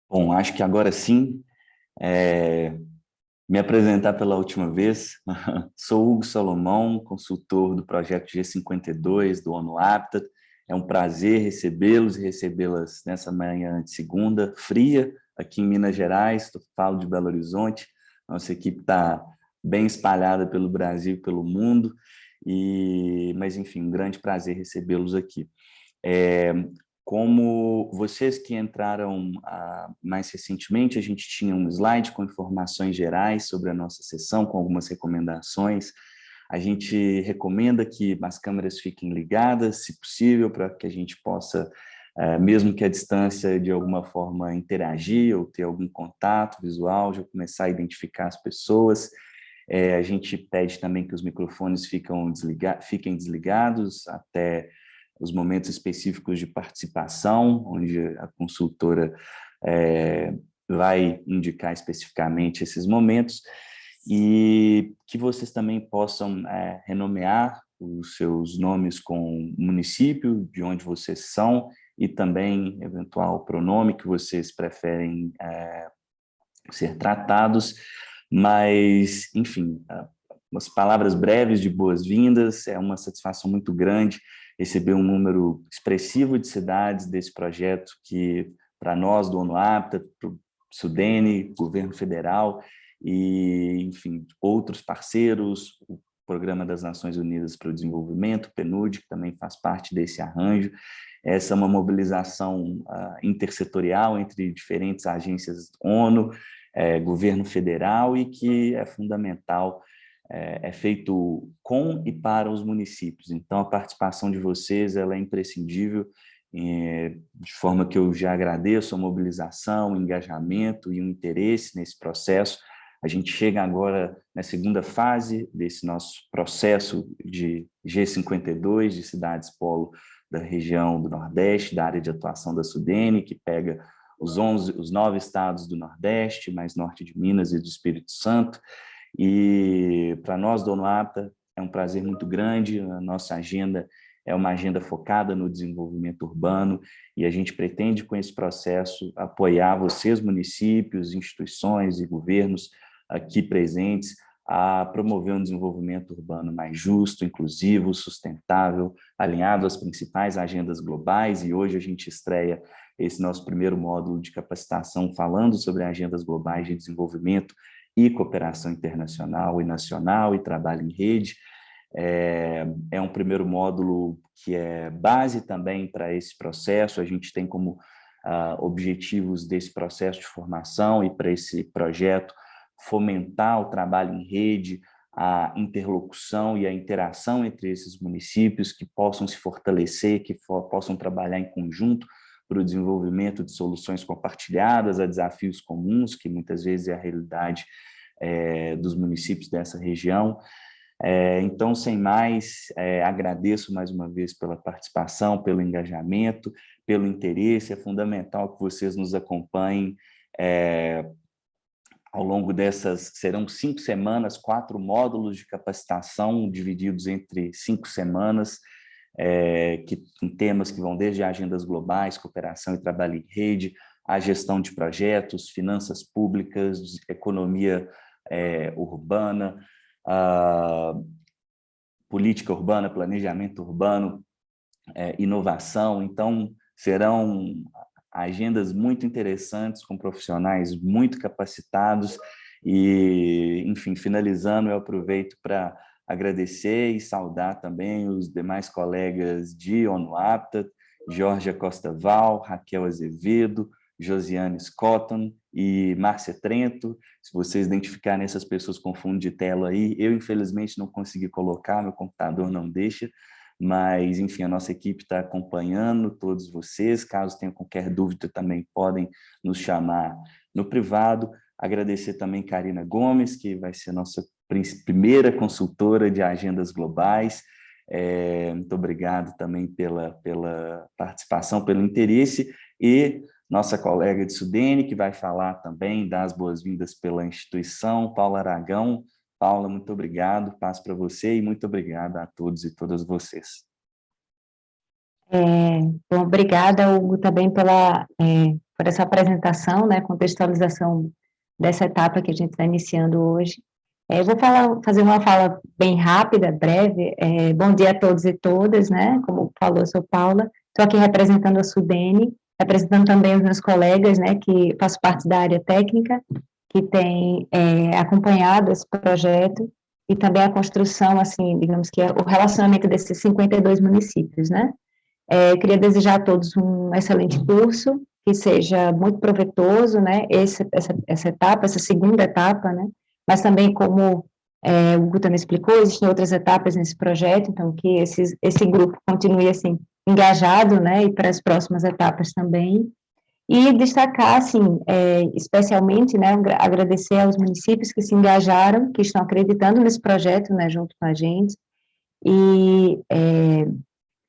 Bom, acho que agora sim, é, me apresentar pela última vez. Sou Hugo Salomão, consultor do projeto G52 do ONU Habitat. É um prazer recebê-los e recebê-las nessa manhã de segunda, fria, aqui em Minas Gerais. Falo de Belo Horizonte. Nossa equipe está bem espalhada pelo Brasil e pelo mundo, mas, enfim, um grande prazer recebê-los aqui. É, Como vocês que entraram mais recentemente, a gente tinha um slide com informações gerais sobre a nossa sessão, com algumas recomendações. A gente recomenda que as câmeras fiquem ligadas, se possível, para que a gente possa, mesmo que à distância, de alguma forma interagir ou ter algum contato visual, já começar a identificar as pessoas. A gente pede também que os microfones fiquem desligados até os momentos específicos de participação, onde a consultora vai indicar especificamente esses momentos, e que vocês também possam renomear os seus nomes com o município de onde vocês são e também eventual pronome que vocês preferem ser tratados, mas, enfim, umas palavras breves de boas-vindas. É uma satisfação muito grande receber um número expressivo de cidades desse projeto que, para nós, do ONU Habitat, para o Sudene, governo federal e, enfim, outros parceiros, o Programa das Nações Unidas para o Desenvolvimento, o PNUD, que também faz parte desse arranjo. Essa é uma mobilização intersetorial entre diferentes agências ONU, governo federal, e que é fundamental, é feito com e para os municípios. Então, a participação de vocês ela é imprescindível, de forma que eu já agradeço a mobilização, o engajamento e o interesse nesse processo. A gente chega agora na segunda fase desse nosso processo de G52, de cidades polo da região do Nordeste, da área de atuação da Sudene, que pega os 9 estados do Nordeste, mais norte de Minas e do Espírito Santo. E para nós do ONU Habitat é um prazer muito grande. A nossa agenda é uma agenda focada no desenvolvimento urbano, e a gente pretende, com esse processo, apoiar vocês, municípios, instituições e governos aqui presentes, a promover um desenvolvimento urbano mais justo, inclusivo, sustentável, alinhado às principais agendas globais. E hoje a gente estreia esse nosso primeiro módulo de capacitação falando sobre agendas globais de desenvolvimento e cooperação internacional e nacional e trabalho em rede. É um primeiro módulo que é base também para esse processo. A gente tem como objetivos desse processo de formação e para esse projeto fomentar o trabalho em rede, a interlocução e a interação entre esses municípios, que possam se fortalecer, que possam trabalhar em conjunto para o desenvolvimento de soluções compartilhadas a desafios comuns, que muitas vezes é a realidade dos municípios dessa região. Então, sem mais, agradeço mais uma vez pela participação, pelo engajamento, pelo interesse. É fundamental que vocês nos acompanhem ao longo dessas, serão 5 semanas, 4 módulos de capacitação divididos entre 5 semanas, com temas que vão desde agendas globais, cooperação e trabalho em rede, a gestão de projetos, finanças públicas, economia urbana, política urbana, planejamento urbano, inovação. Então, serão agendas muito interessantes, com profissionais muito capacitados. E, enfim, finalizando, eu aproveito para agradecer e saudar também os demais colegas de ONU Habitat, Georgia Costa Val, Raquel Azevedo, Josiane Scotton e Márcia Trento. Se vocês identificarem essas pessoas com fundo de tela aí, eu infelizmente não consegui colocar, meu computador não deixa, mas enfim, a nossa equipe está acompanhando todos vocês. Caso tenham qualquer dúvida, também podem nos chamar no privado. Agradecer também Karina Gomes, que vai ser nossa primeira consultora de agendas globais. Muito obrigado também pela participação, pelo interesse, e nossa colega de Sudene, que vai falar também, dar as boas-vindas pela instituição, Paula Aragão. Paula, muito obrigado, passo para você, e muito obrigado a todos e todas vocês. Bom, obrigada, Hugo, também por essa apresentação, né, contextualização dessa etapa que a gente está iniciando hoje. Eu vou fazer uma fala bem rápida, breve. Bom dia a todos e todas, né? Como falou, eu sou Paula, estou aqui representando a Sudene, representando também os meus colegas, né, que faço parte da área técnica, que tem acompanhado esse projeto e também a construção, assim, digamos que o relacionamento desses 52 municípios, né? Queria desejar a todos um excelente curso, que seja muito proveitoso, né, essa etapa, essa segunda etapa, né, mas também, como o Hugo também explicou, existem outras etapas nesse projeto, então que esse grupo continue, assim, engajado, né, e para as próximas etapas também, e destacar, assim, especialmente, né, agradecer aos municípios que se engajaram, que estão acreditando nesse projeto, né, junto com a gente, e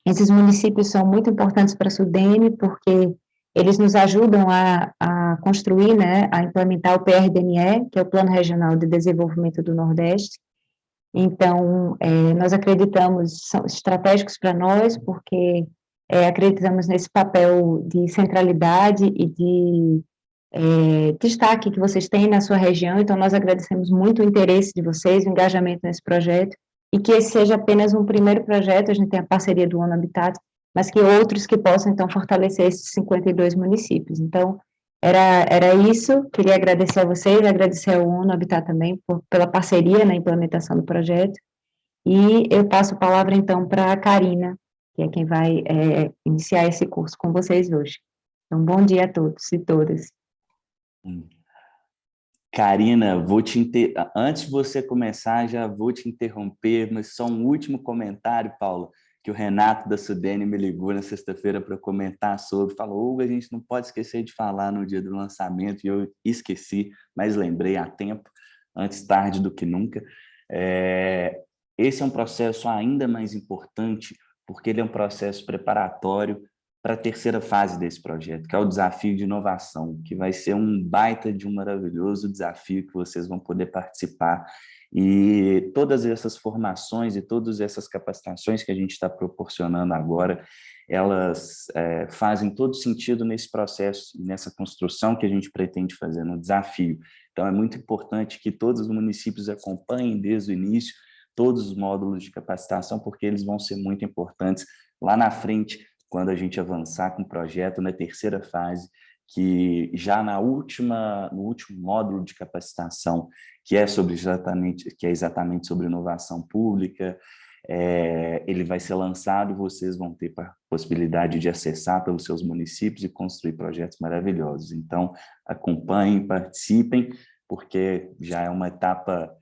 esses municípios são muito importantes para a Sudene, porque eles nos ajudam a construir, né, a implementar o PRDNE, que é o Plano Regional de Desenvolvimento do Nordeste. Então, nós acreditamos, são estratégicos para nós, porque acreditamos nesse papel de centralidade e de destaque que vocês têm na sua região, então nós agradecemos muito o interesse de vocês, o engajamento nesse projeto, e que esse seja apenas um primeiro projeto. A gente tem a parceria do ONU Habitat, mas que outros que possam, então, fortalecer esses 52 municípios. Então, era isso, queria agradecer a vocês, agradecer ao ONU Habitat também pela parceria na implementação do projeto, e eu passo a palavra, então, para a Karina, que é quem vai iniciar esse curso com vocês hoje. Então, bom dia a todos e todas. Karina, antes de você começar, já vou te interromper, mas só um último comentário, Paulo, que o Renato da Sudene me ligou na sexta-feira para comentar sobre, falou: Hugo, a gente não pode esquecer de falar no dia do lançamento, e eu esqueci, mas lembrei a tempo, antes tarde do que nunca. Esse é um processo ainda mais importante, porque ele é um processo preparatório para a terceira fase desse projeto, que é o desafio de inovação, que vai ser um baita de um maravilhoso desafio que vocês vão poder participar. E todas essas formações e todas essas capacitações que a gente está proporcionando agora, elas fazem todo sentido nesse processo, nessa construção que a gente pretende fazer no desafio. Então, é muito importante que todos os municípios acompanhem desde o início todos os módulos de capacitação, porque eles vão ser muito importantes lá na frente, quando a gente avançar com o projeto na terceira fase, que já no último módulo de capacitação, que é exatamente sobre inovação pública, ele vai ser lançado e vocês vão ter a possibilidade de acessar pelos seus municípios e construir projetos maravilhosos. Então, acompanhem, participem, porque já é uma etapa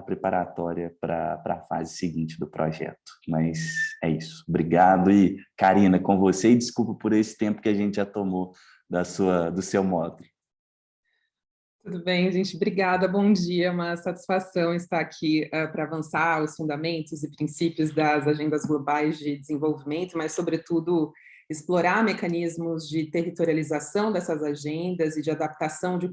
preparatória para a fase seguinte do projeto. Mas é isso. Obrigado. E, Karina, com você, e desculpa por esse tempo que a gente já tomou do seu módulo. Tudo bem, gente? Obrigada, bom dia. Uma satisfação estar aqui para avançar os fundamentos e princípios das agendas globais de desenvolvimento, mas, sobretudo, explorar mecanismos de territorialização dessas agendas e de adaptação de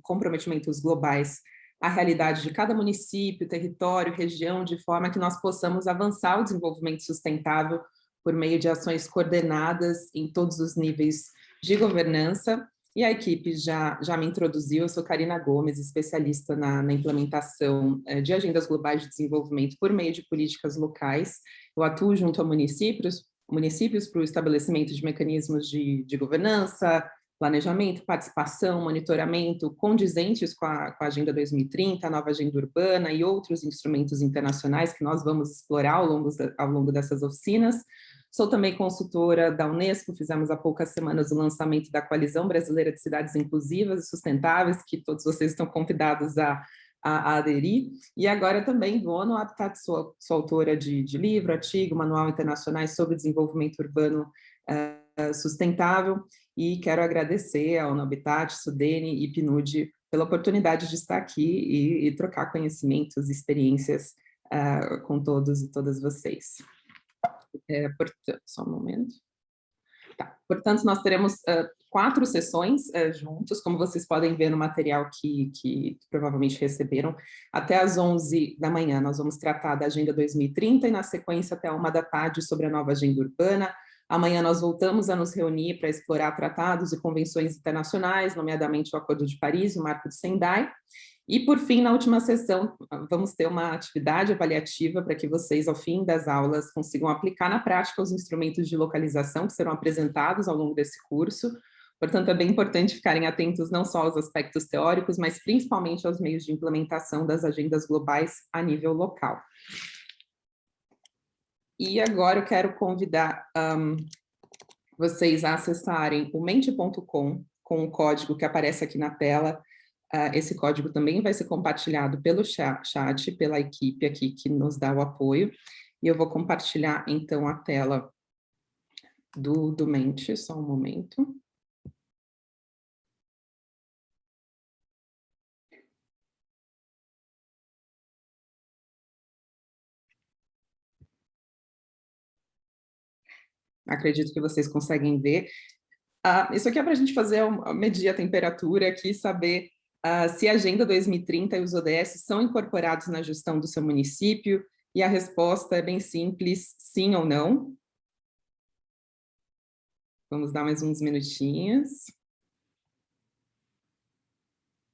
comprometimentos globais à realidade de cada município, território, região, de forma que nós possamos avançar o desenvolvimento sustentável por meio de ações coordenadas em todos os níveis de governança. E a equipe já me introduziu. Eu sou Karina Gomes, especialista na implementação de agendas globais de desenvolvimento por meio de políticas locais. Eu atuo junto a municípios para o estabelecimento de mecanismos de governança, planejamento, participação, monitoramento condizentes com a Agenda 2030, a nova Agenda Urbana e outros instrumentos internacionais que nós vamos explorar ao longo dessas oficinas, Sou também consultora da Unesco, fizemos há poucas semanas o lançamento da Coalizão Brasileira de Cidades Inclusivas e Sustentáveis, que todos vocês estão convidados a aderir, e agora também do ONU Habitat, sou autora de livro, artigo, manual internacionais sobre desenvolvimento urbano sustentável, e quero agradecer ao ONU Habitat, Sudene e PNUD pela oportunidade de estar aqui e trocar conhecimentos e experiências com todos e todas vocês. Portanto, só um momento. Tá. Portanto, nós teremos 4 sessões juntos, como vocês podem ver no material que provavelmente receberam. Até às 11 da manhã nós vamos tratar da Agenda 2030 e na sequência até 1 da tarde sobre a nova agenda urbana. Amanhã nós voltamos a nos reunir para explorar tratados e convenções internacionais, nomeadamente o Acordo de Paris e o Marco de Sendai. E, por fim, na última sessão, vamos ter uma atividade avaliativa para que vocês, ao fim das aulas, consigam aplicar na prática os instrumentos de localização que serão apresentados ao longo desse curso. Portanto, é bem importante ficarem atentos não só aos aspectos teóricos, mas principalmente aos meios de implementação das agendas globais a nível local. E agora eu quero convidar vocês a acessarem o mente.com com o código que aparece aqui na tela. Esse código também vai ser compartilhado pelo chat, pela equipe aqui que nos dá o apoio. E eu vou compartilhar, então, a tela do Mente, só um momento. Acredito que vocês conseguem ver. Isso aqui é para a gente fazer medir a temperatura aqui, saber se a Agenda 2030 e os ODS são incorporados na gestão do seu município, e a resposta é bem simples, sim ou não. Vamos dar mais uns minutinhos.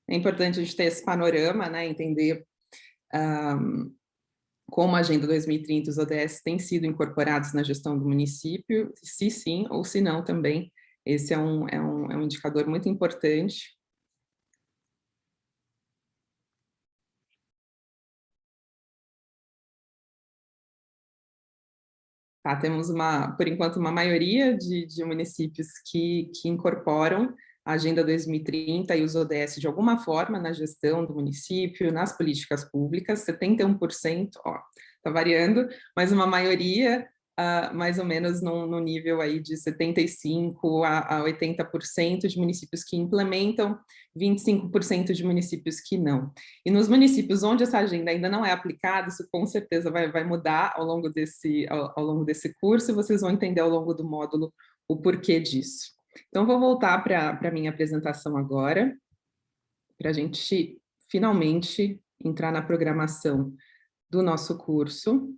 É importante a gente ter esse panorama, né, entender como a Agenda 2030 e os ODS têm sido incorporados na gestão do município, se sim ou se não também. Esse é um indicador muito importante. Tá, temos, por enquanto, uma maioria de municípios que incorporam a Agenda 2030 e os ODS de alguma forma na gestão do município, nas políticas públicas, 71%, está variando, mas uma maioria, mais ou menos no nível aí de 75% a 80% de municípios que implementam, 25% de municípios que não. E nos municípios onde essa agenda ainda não é aplicada, isso com certeza vai mudar ao longo desse curso, e vocês vão entender ao longo do módulo o porquê disso. Então, vou voltar para a minha apresentação agora, para a gente finalmente entrar na programação do nosso curso.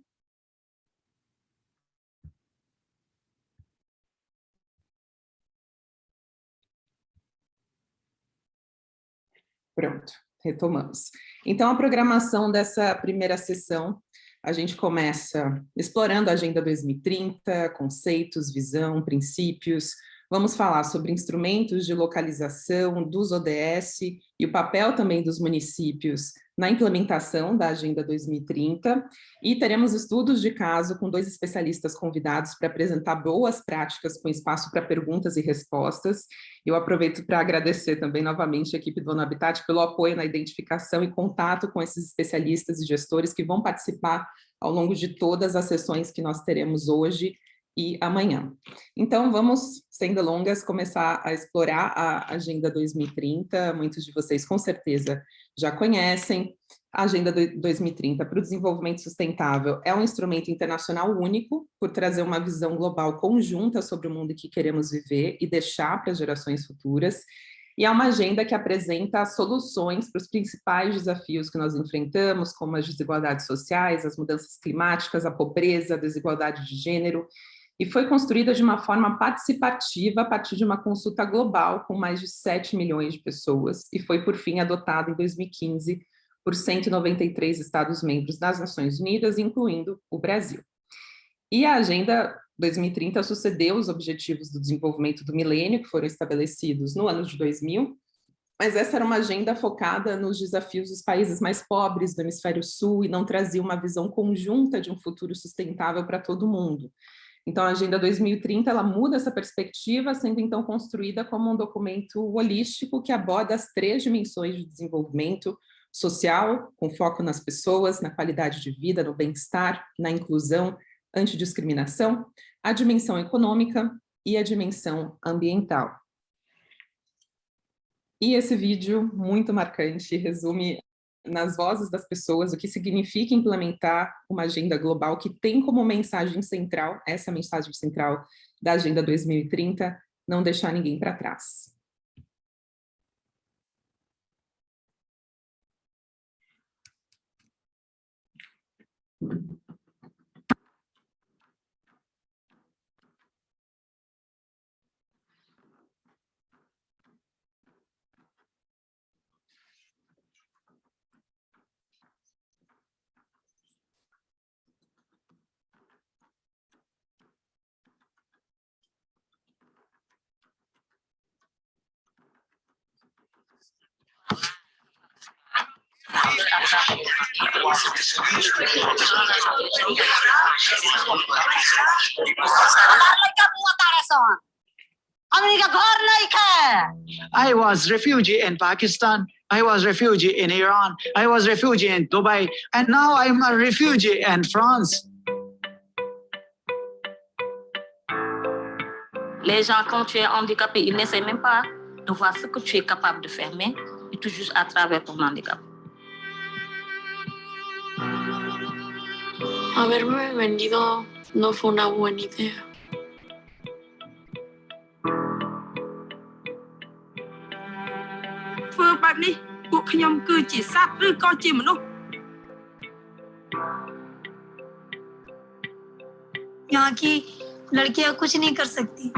Pronto, retomamos. Então, a programação dessa primeira sessão, a gente começa explorando a Agenda 2030, conceitos, visão, princípios. Vamos falar sobre instrumentos de localização dos ODS e o papel também dos municípios na implementação da Agenda 2030, e teremos estudos de caso com 2 especialistas convidados para apresentar boas práticas com espaço para perguntas e respostas. Eu aproveito para agradecer também novamente a equipe do ONU Habitat pelo apoio na identificação e contato com esses especialistas e gestores que vão participar ao longo de todas as sessões que nós teremos hoje e amanhã. Então, vamos, sem delongas, começar a explorar a Agenda 2030. Muitos de vocês, com certeza, já conhecem. A Agenda 2030 para o Desenvolvimento Sustentável é um instrumento internacional único, por trazer uma visão global conjunta sobre o mundo que queremos viver e deixar para as gerações futuras. E é uma agenda que apresenta soluções para os principais desafios que nós enfrentamos, como as desigualdades sociais, as mudanças climáticas, a pobreza, a desigualdade de gênero, e foi construída de uma forma participativa a partir de uma consulta global com mais de 7 milhões de pessoas, e foi, por fim, adotada em 2015 por 193 Estados-membros das Nações Unidas, incluindo o Brasil. E a Agenda 2030 sucedeu os Objetivos do Desenvolvimento do Milênio, que foram estabelecidos no ano de 2000, mas essa era uma agenda focada nos desafios dos países mais pobres do Hemisfério Sul e não trazia uma visão conjunta de um futuro sustentável para todo mundo. Então, a Agenda 2030, ela muda essa perspectiva, sendo então construída como um documento holístico que aborda as 3 dimensões de desenvolvimento social, com foco nas pessoas, na qualidade de vida, no bem-estar, na inclusão, antidiscriminação, a dimensão econômica e a dimensão ambiental. E esse vídeo, muito marcante, resume nas vozes das pessoas o que significa implementar uma agenda global que tem como mensagem central, essa mensagem central da Agenda 2030, não deixar ninguém para trás. I was refugee in Pakistan. I was refugee in Iran. I was refugee in Dubai. And now I'm a refugee in France. Les gens, quand tu es handicapé, ils n'essaient même pas de voir ce que tu es capable de faire, mais ils te jugent à travers ton handicap. Haberme venido no fue una buena idea. यहाँ की लड़कियां कुछ नहीं कर सकती।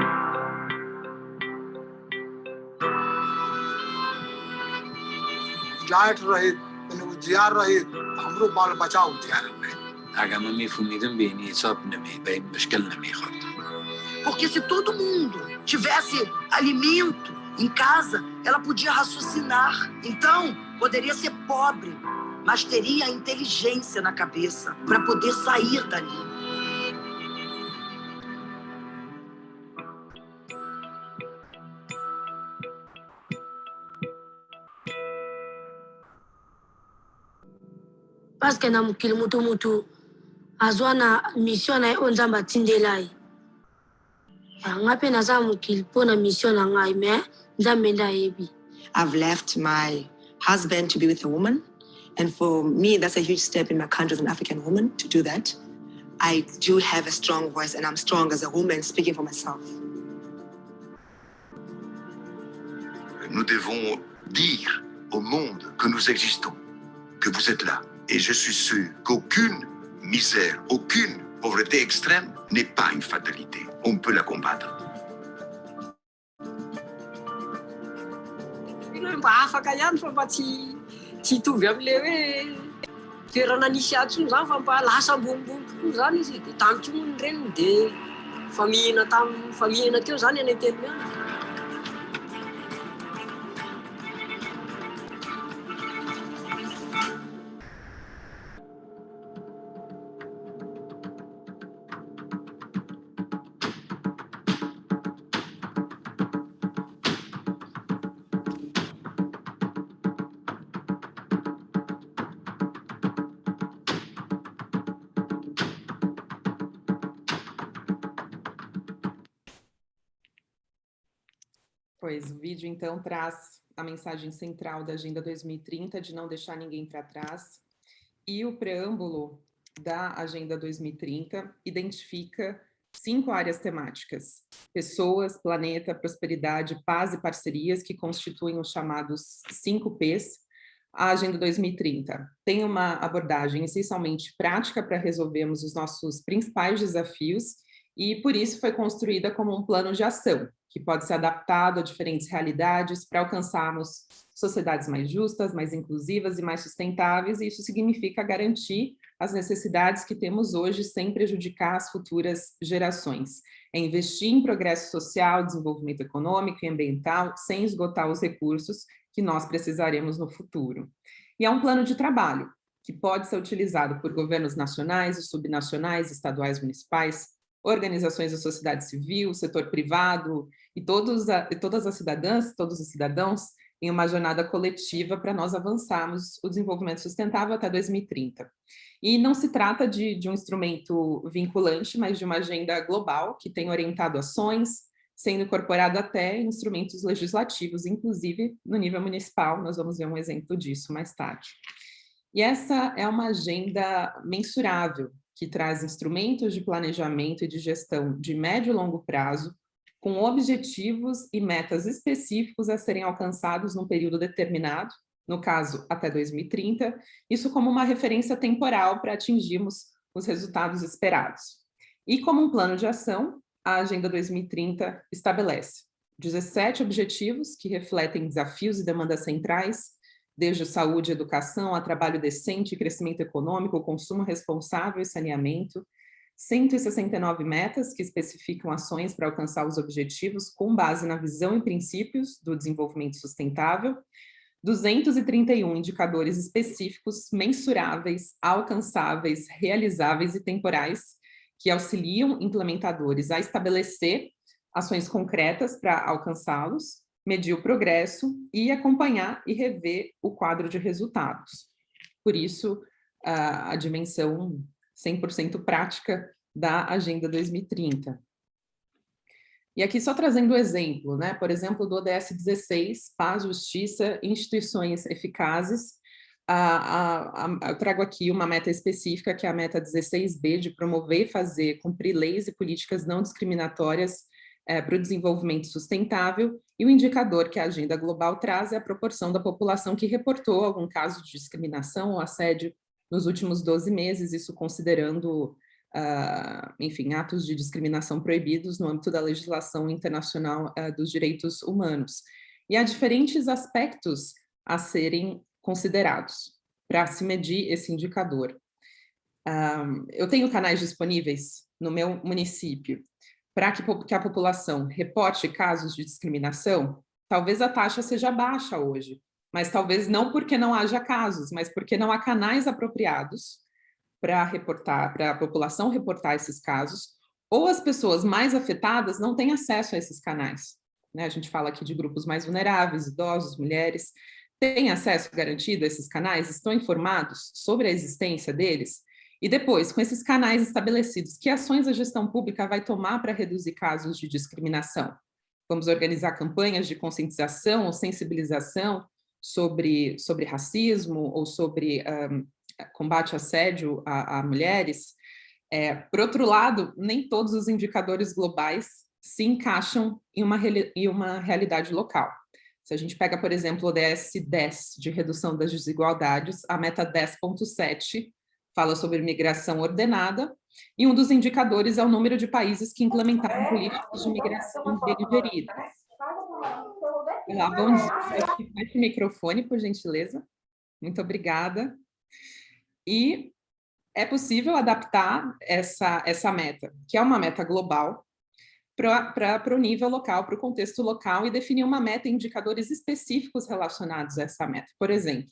जाट रहित उजियार रहित हमरो बाल बचाओ उजियार रहित. Agamami fumidan beni sabnami bem mashkalnami khad. Porque se todo mundo tivesse alimento em casa, ela podia raciocinar. Então, poderia ser pobre, mas teria inteligência na cabeça para poder sair dali. Parce que na mukili mutu azwa na mission na onza batindela. Ngape na za mukili pona mission na ngai me nzambe ndayebi. I've left my husband to be with a woman, and for me that's a huge step in my country as an African woman to do that. I do have a strong voice and I'm strong as a woman speaking for myself. Nous devons dire au monde que nous existons, que vous êtes là. Et je suis sûr qu'aucune misère, aucune pauvreté extrême n'est pas une fatalité. On peut la combattre. Afaka ihany fa mba tsy hitovy am'le hoe toerana nisy atsony zany fa mba lasa ambonimbony kokoa zany izy de tantrony reny de famihina teo zany any an-telo ihany. Pois, o vídeo, então, traz a mensagem central da Agenda 2030, de não deixar ninguém para trás, e o preâmbulo da Agenda 2030 identifica 5 áreas temáticas: pessoas, planeta, prosperidade, paz e parcerias, que constituem os chamados 5 Ps. A Agenda 2030 tem uma abordagem essencialmente prática para resolvermos os nossos principais desafios, e por isso foi construída como um plano de ação, que pode ser adaptado a diferentes realidades para alcançarmos sociedades mais justas, mais inclusivas e mais sustentáveis, e isso significa garantir as necessidades que temos hoje sem prejudicar as futuras gerações. É investir em progresso social, desenvolvimento econômico e ambiental, sem esgotar os recursos que nós precisaremos no futuro. E é um plano de trabalho que pode ser utilizado por governos nacionais e subnacionais, estaduais, municipais, organizações da sociedade civil, setor privado e todas as cidadãs, todos os cidadãos, em uma jornada coletiva para nós avançarmos o desenvolvimento sustentável até 2030. E não se trata de um instrumento vinculante, mas de uma agenda global que tem orientado ações, sendo incorporado até instrumentos legislativos, inclusive no nível municipal. Nós vamos ver um exemplo disso mais tarde. E essa é uma agenda mensurável, que traz instrumentos de planejamento e de gestão de médio e longo prazo, com objetivos e metas específicos a serem alcançados num período determinado, no caso, até 2030, isso como uma referência temporal para atingirmos os resultados esperados. E como um plano de ação, a Agenda 2030 estabelece 17 objetivos que refletem desafios e demandas centrais, desde saúde e educação a trabalho decente e crescimento econômico, consumo responsável e saneamento, 169 metas que especificam ações para alcançar os objetivos com base na visão e princípios do desenvolvimento sustentável, 231 indicadores específicos, mensuráveis, alcançáveis, realizáveis e temporais, que auxiliam implementadores a estabelecer ações concretas para alcançá-los, medir o progresso e acompanhar e rever o quadro de resultados. Por isso, a dimensão 100% prática da Agenda 2030. E aqui só trazendo o exemplo, né? Por exemplo, do ODS 16, Paz, Justiça, Instituições Eficazes. Eu trago aqui uma meta específica, que é a meta 16B, de promover e fazer cumprir leis e políticas não discriminatórias para o desenvolvimento sustentável, e o indicador que a agenda global traz é a proporção da população que reportou algum caso de discriminação ou assédio nos últimos 12 meses, isso considerando, enfim, atos de discriminação proibidos no âmbito da legislação internacional dos direitos humanos. E há diferentes aspectos a serem considerados para se medir esse indicador. Eu tenho canais disponíveis no meu município para que a população reporte casos de discriminação. Talvez a taxa seja baixa hoje, mas talvez não porque não haja casos, mas porque não há canais apropriados para reportar, para a população reportar esses casos, ou as pessoas mais afetadas não têm acesso a esses canais, né? A gente fala aqui de grupos mais vulneráveis, idosos, mulheres, têm acesso garantido a esses canais, estão informados sobre a existência deles, e depois, com esses canais estabelecidos, que ações a gestão pública vai tomar para reduzir casos de discriminação? Vamos organizar campanhas de conscientização ou sensibilização sobre racismo ou sobre combate ao assédio a mulheres? Por outro lado, nem todos os indicadores globais se encaixam em uma realidade local. Se a gente pega, por exemplo, o ODS 10, de redução das desigualdades, a meta 10.7 fala sobre migração ordenada, e um dos indicadores é o número de países que implementaram políticas de migração bem geridas. Olá, bom dia. Feche o microfone, por gentileza. Muito obrigada. E é possível adaptar essa meta, que é uma meta global, para o nível local, para o contexto local, e definir uma meta e indicadores específicos relacionados a essa meta. Por exemplo,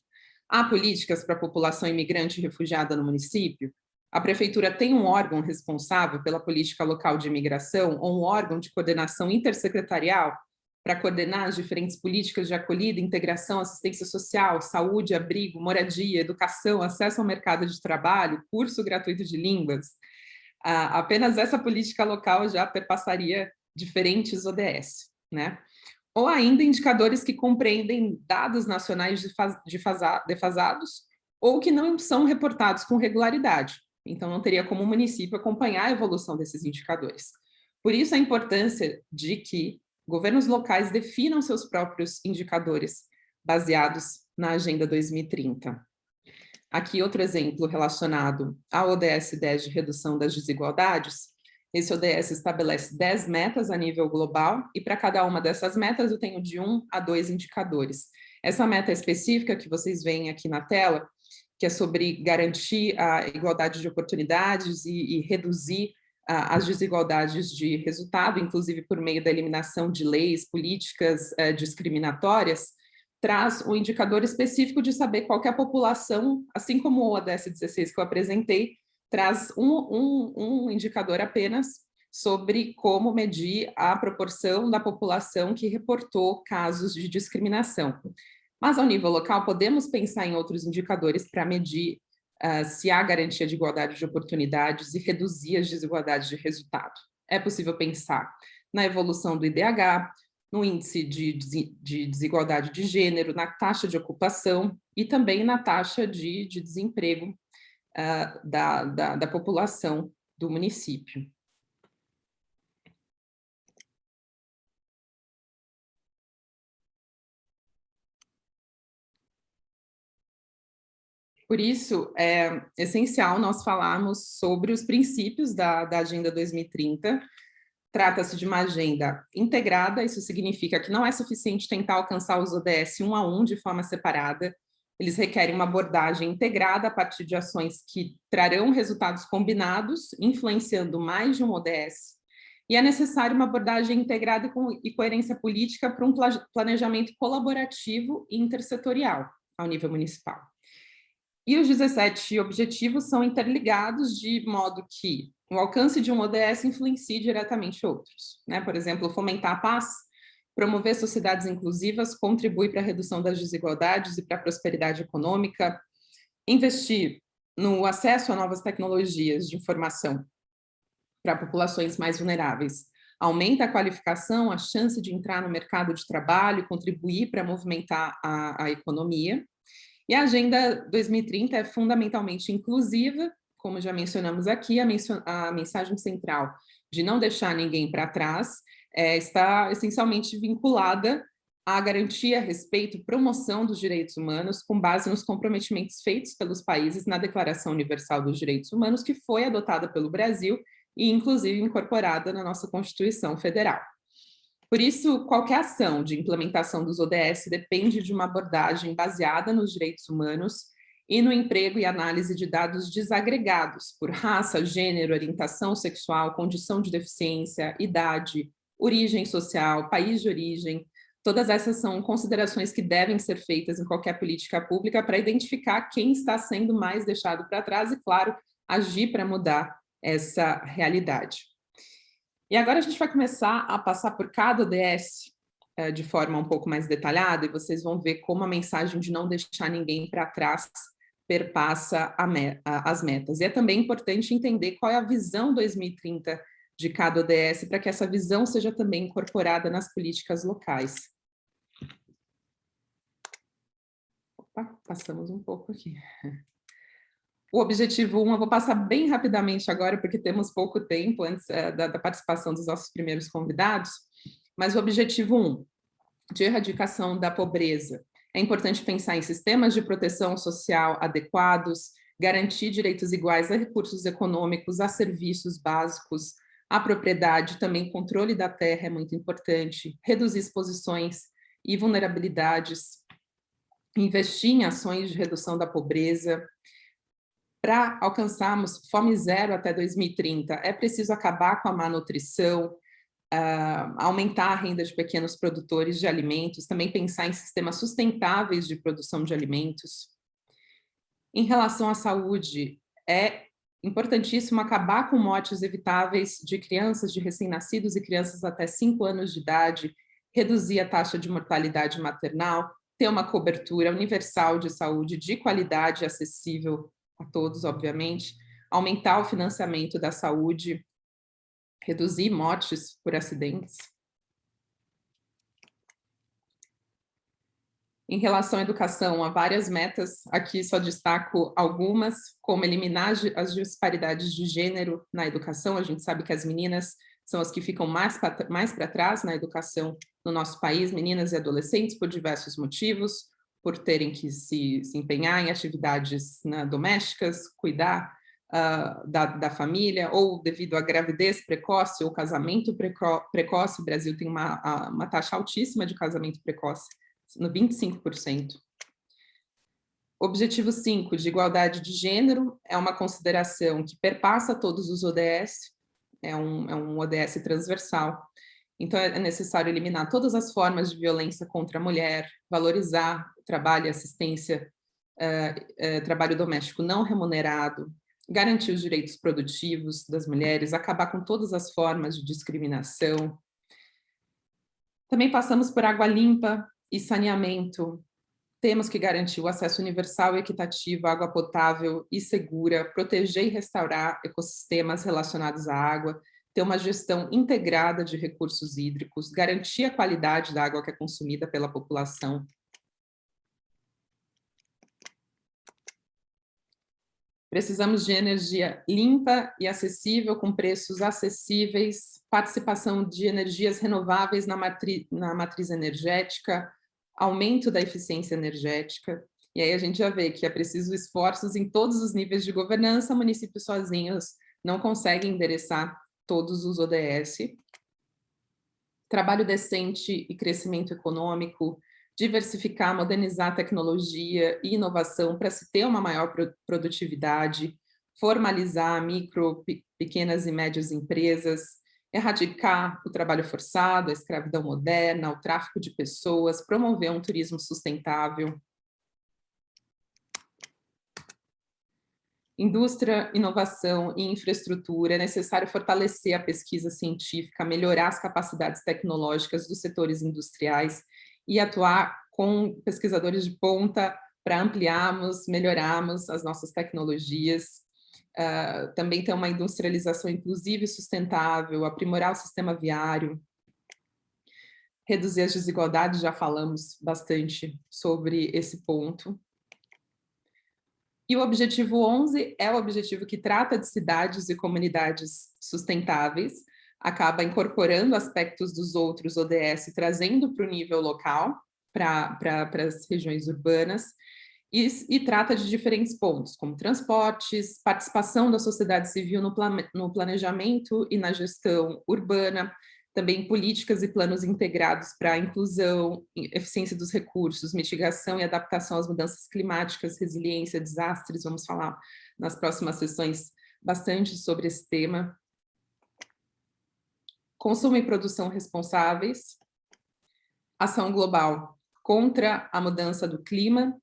há políticas para a população imigrante e refugiada no município? A prefeitura tem um órgão responsável pela política local de imigração, ou um órgão de coordenação intersecretarial para coordenar as diferentes políticas de acolhida, integração, assistência social, saúde, abrigo, moradia, educação, acesso ao mercado de trabalho, curso gratuito de línguas? Apenas essa política local já perpassaria diferentes ODS, né? Ou ainda indicadores que compreendem dados nacionais defasados ou que não são reportados com regularidade. Então, não teria como o município acompanhar a evolução desses indicadores. Por isso, a importância de que governos locais definam seus próprios indicadores baseados na Agenda 2030. Aqui outro exemplo relacionado ao ODS 10 de redução das desigualdades. Esse ODS estabelece 10 metas a nível global, e para cada uma dessas metas eu tenho de 1 a 2 indicadores. Essa meta específica que vocês veem aqui na tela, que é sobre garantir a igualdade de oportunidades e reduzir as desigualdades de resultado, inclusive por meio da eliminação de leis, políticas discriminatórias, traz um indicador específico de saber qual que é a população, assim como o ODS 16 que eu apresentei, traz um indicador apenas sobre como medir a proporção da população que reportou casos de discriminação. Mas, ao nível local, podemos pensar em outros indicadores para medir se há garantia de igualdade de oportunidades e reduzir as desigualdades de resultado. É possível pensar na evolução do IDH, no índice de desigualdade de gênero, na taxa de ocupação e também na taxa de desemprego da população do município. Por isso, é essencial nós falarmos sobre os princípios da Agenda 2030. Trata-se de uma agenda integrada, isso significa que não é suficiente tentar alcançar os ODS um a um de forma separada, eles requerem uma abordagem integrada a partir de ações que trarão resultados combinados, influenciando mais de um ODS, e é necessário uma abordagem integrada e coerência política para um planejamento colaborativo e intersetorial ao nível municipal. E os 17 objetivos são interligados de modo que o alcance de um ODS influencie diretamente outros, né? Por exemplo, fomentar a paz, promover sociedades inclusivas, contribui para a redução das desigualdades e para a prosperidade econômica, investir no acesso a novas tecnologias de informação para populações mais vulneráveis, aumenta a qualificação, a chance de entrar no mercado de trabalho, contribuir para movimentar a economia. E a Agenda 2030 é fundamentalmente inclusiva, como já mencionamos aqui, a mensagem central de não deixar ninguém para trás está essencialmente vinculada à garantia, respeito e promoção dos direitos humanos com base nos comprometimentos feitos pelos países na Declaração Universal dos Direitos Humanos, que foi adotada pelo Brasil e, inclusive, incorporada na nossa Constituição Federal. Por isso, qualquer ação de implementação dos ODS depende de uma abordagem baseada nos direitos humanos e no emprego e análise de dados desagregados por raça, gênero, orientação sexual, condição de deficiência, idade, origem social, país de origem. Todas essas são considerações que devem ser feitas em qualquer política pública para identificar quem está sendo mais deixado para trás e, claro, agir para mudar essa realidade. E agora a gente vai começar a passar por cada ODS de forma um pouco mais detalhada, e vocês vão ver como a mensagem de não deixar ninguém para trás perpassa as metas. E é também importante entender qual é a visão 2030 de cada ODS, para que essa visão seja também incorporada nas políticas locais. Opa, passamos um pouco aqui. O objetivo 1, eu vou passar bem rapidamente agora, porque temos pouco tempo antes da participação dos nossos primeiros convidados, mas o objetivo 1, de erradicação da pobreza. É importante pensar em sistemas de proteção social adequados, garantir direitos iguais a recursos econômicos, a serviços básicos, a propriedade, também controle da terra é muito importante, reduzir exposições e vulnerabilidades, investir em ações de redução da pobreza. Para alcançarmos fome zero até 2030, é preciso acabar com a má nutrição, aumentar a renda de pequenos produtores de alimentos, também pensar em sistemas sustentáveis de produção de alimentos. Em relação à saúde, é importantíssimo acabar com mortes evitáveis de crianças, de recém-nascidos e crianças até 5 anos de idade, reduzir a taxa de mortalidade maternal, ter uma cobertura universal de saúde de qualidade acessível a todos, obviamente, aumentar o financiamento da saúde, reduzir mortes por acidentes. Em relação à educação, há várias metas, aqui só destaco algumas, como eliminar as disparidades de gênero na educação. A gente sabe que as meninas são as que ficam mais para trás na educação no nosso país, meninas e adolescentes, por diversos motivos, por terem que se empenhar em atividades domésticas, cuidar da família, ou devido à gravidez precoce ou casamento precoce. O Brasil tem uma taxa altíssima de casamento precoce, no 25%. Objetivo 5, de igualdade de gênero, é uma consideração que perpassa todos os ODS, é um ODS transversal. Então, é necessário eliminar todas as formas de violência contra a mulher, valorizar o trabalho e assistência, trabalho doméstico não remunerado, garantir os direitos produtivos das mulheres, acabar com todas as formas de discriminação. Também passamos por água limpa e saneamento. Temos que garantir o acesso universal e equitativo à água potável e segura, proteger e restaurar ecossistemas relacionados à água, ter uma gestão integrada de recursos hídricos, garantir a qualidade da água que é consumida pela população. Precisamos de energia limpa e acessível, com preços acessíveis, participação de energias renováveis na matriz energética, aumento da eficiência energética. E aí a gente já vê que é preciso esforços em todos os níveis de governança, municípios sozinhos não conseguem endereçar todos os ODS. Trabalho decente e crescimento econômico, diversificar, modernizar a tecnologia e inovação para se ter uma maior produtividade, formalizar micro, pequenas e médias empresas, erradicar o trabalho forçado, a escravidão moderna, o tráfico de pessoas, promover um turismo sustentável. Indústria, inovação e infraestrutura, é necessário fortalecer a pesquisa científica, melhorar as capacidades tecnológicas dos setores industriais e atuar com pesquisadores de ponta para ampliarmos, melhorarmos as nossas tecnologias. Também ter uma industrialização inclusiva e sustentável, aprimorar o sistema viário, reduzir as desigualdades, já falamos bastante sobre esse ponto. E o objetivo 11 é o objetivo que trata de cidades e comunidades sustentáveis, acaba incorporando aspectos dos outros ODS, trazendo para o nível local, para as regiões urbanas, e trata de diferentes pontos, como transportes, participação da sociedade civil no planejamento e na gestão urbana, também políticas e planos integrados para a inclusão, eficiência dos recursos, mitigação e adaptação às mudanças climáticas, resiliência, desastres, vamos falar nas próximas sessões bastante sobre esse tema. Consumo e produção responsáveis, ação global contra a mudança do clima,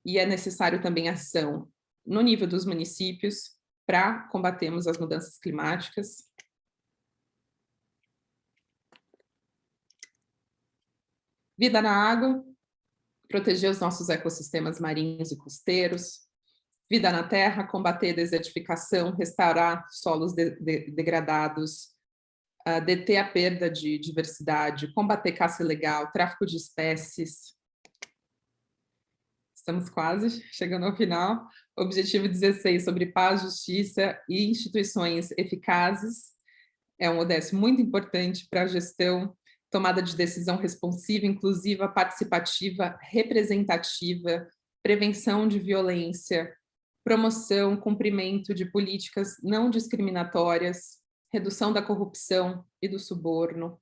e é necessário também ação no nível dos municípios para combatermos as mudanças climáticas. Vida na água, proteger os nossos ecossistemas marinhos e costeiros. Vida na terra, combater desertificação, restaurar solos degradados, deter a perda de diversidade, combater caça ilegal, tráfico de espécies. Estamos quase chegando ao final. Objetivo 16, sobre paz, justiça e instituições eficazes. É um ODS muito importante para a gestão, tomada de decisão responsiva, inclusiva, participativa, representativa, prevenção de violência, promoção, cumprimento de políticas não discriminatórias, redução da corrupção e do suborno,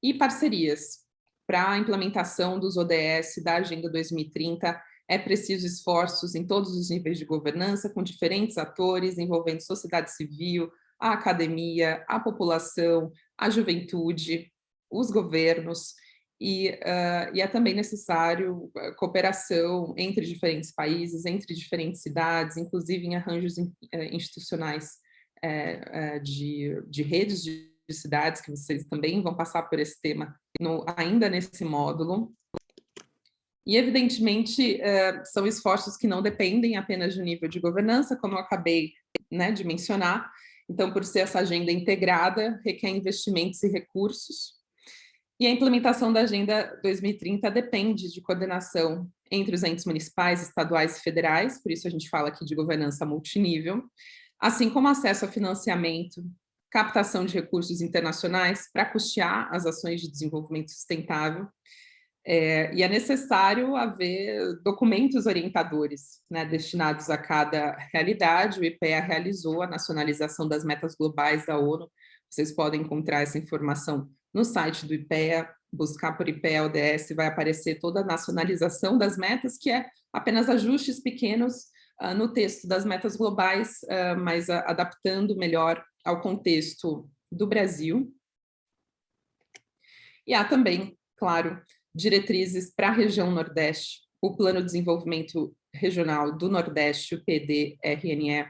e parcerias. Para a implementação dos ODS da Agenda 2030, é preciso esforços em todos os níveis de governança, com diferentes atores, envolvendo sociedade civil, a academia, a população, a juventude, os governos, e é também necessário cooperação entre diferentes países, entre diferentes cidades, inclusive em arranjos institucionais de redes de cidades, que vocês também vão passar por esse tema ainda nesse módulo. E, evidentemente, são esforços que não dependem apenas do nível de governança, como eu acabei de mencionar. Então, por ser essa agenda integrada, requer investimentos e recursos. E a implementação da Agenda 2030 depende de coordenação entre os entes municipais, estaduais e federais, por isso a gente fala aqui de governança multinível, assim como acesso a financiamento, captação de recursos internacionais para custear as ações de desenvolvimento sustentável. E é necessário haver documentos orientadores, destinados a cada realidade. O IPEA realizou a nacionalização das metas globais da ONU. Vocês podem encontrar essa informação no site do IPEA, buscar por IPEA ODS, vai aparecer toda a nacionalização das metas, que é apenas ajustes pequenos no texto das metas globais, mas adaptando melhor ao contexto do Brasil. E há também, claro, diretrizes para a região Nordeste, o Plano de Desenvolvimento Regional do Nordeste, o PDRNE,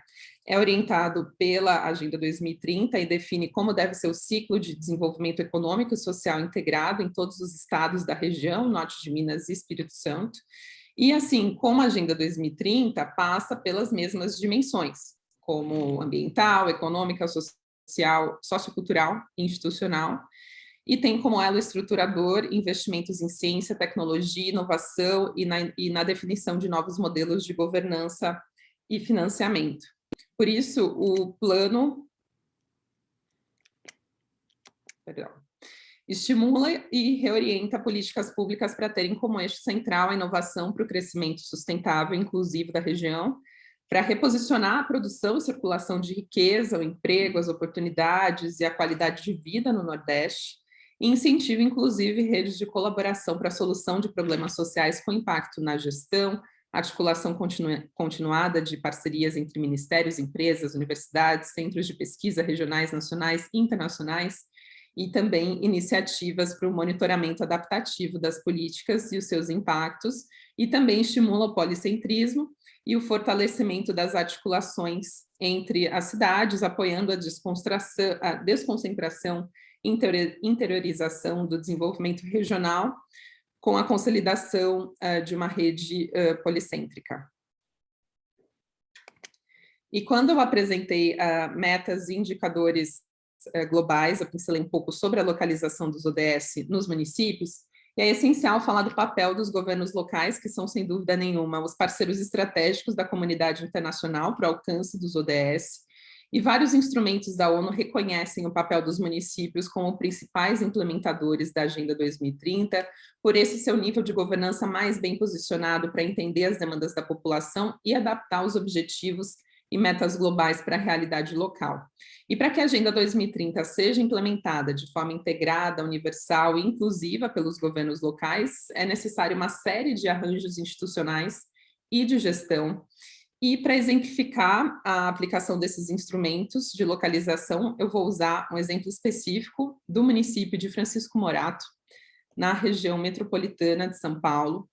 é orientado pela Agenda 2030 e define como deve ser o ciclo de desenvolvimento econômico e social integrado em todos os estados da região, Norte de Minas e Espírito Santo. E assim, como a Agenda 2030 passa pelas mesmas dimensões, como ambiental, econômica, social, sociocultural e institucional, e tem como elo estruturador investimentos em ciência, tecnologia, inovação e na definição de novos modelos de governança e financiamento. Por isso, o plano estimula e reorienta políticas públicas para terem como eixo central a inovação para o crescimento sustentável e inclusivo da região, para reposicionar a produção e circulação de riqueza, o emprego, as oportunidades e a qualidade de vida no Nordeste, e incentiva, inclusive, redes de colaboração para a solução de problemas sociais com impacto na gestão, articulação continuada de parcerias entre ministérios, empresas, universidades, centros de pesquisa regionais, nacionais e internacionais, e também iniciativas para o monitoramento adaptativo das políticas e os seus impactos, e também estimula o policentrismo e o fortalecimento das articulações entre as cidades, apoiando a desconcentração, interiorização do desenvolvimento regional, com a consolidação de uma rede policêntrica. E quando eu apresentei metas e indicadores globais, eu pincelei um pouco sobre a localização dos ODS nos municípios, e é essencial falar do papel dos governos locais, que são, sem dúvida nenhuma, os parceiros estratégicos da comunidade internacional para o alcance dos ODS, e vários instrumentos da ONU reconhecem o papel dos municípios como principais implementadores da Agenda 2030, por esse seu nível de governança mais bem posicionado para entender as demandas da população e adaptar os objetivos e metas globais para a realidade local. E para que a Agenda 2030 seja implementada de forma integrada, universal e inclusiva pelos governos locais, é necessário uma série de arranjos institucionais e de gestão. E para exemplificar a aplicação desses instrumentos de localização, eu vou usar um exemplo específico do município de Francisco Morato, na região metropolitana de São Paulo,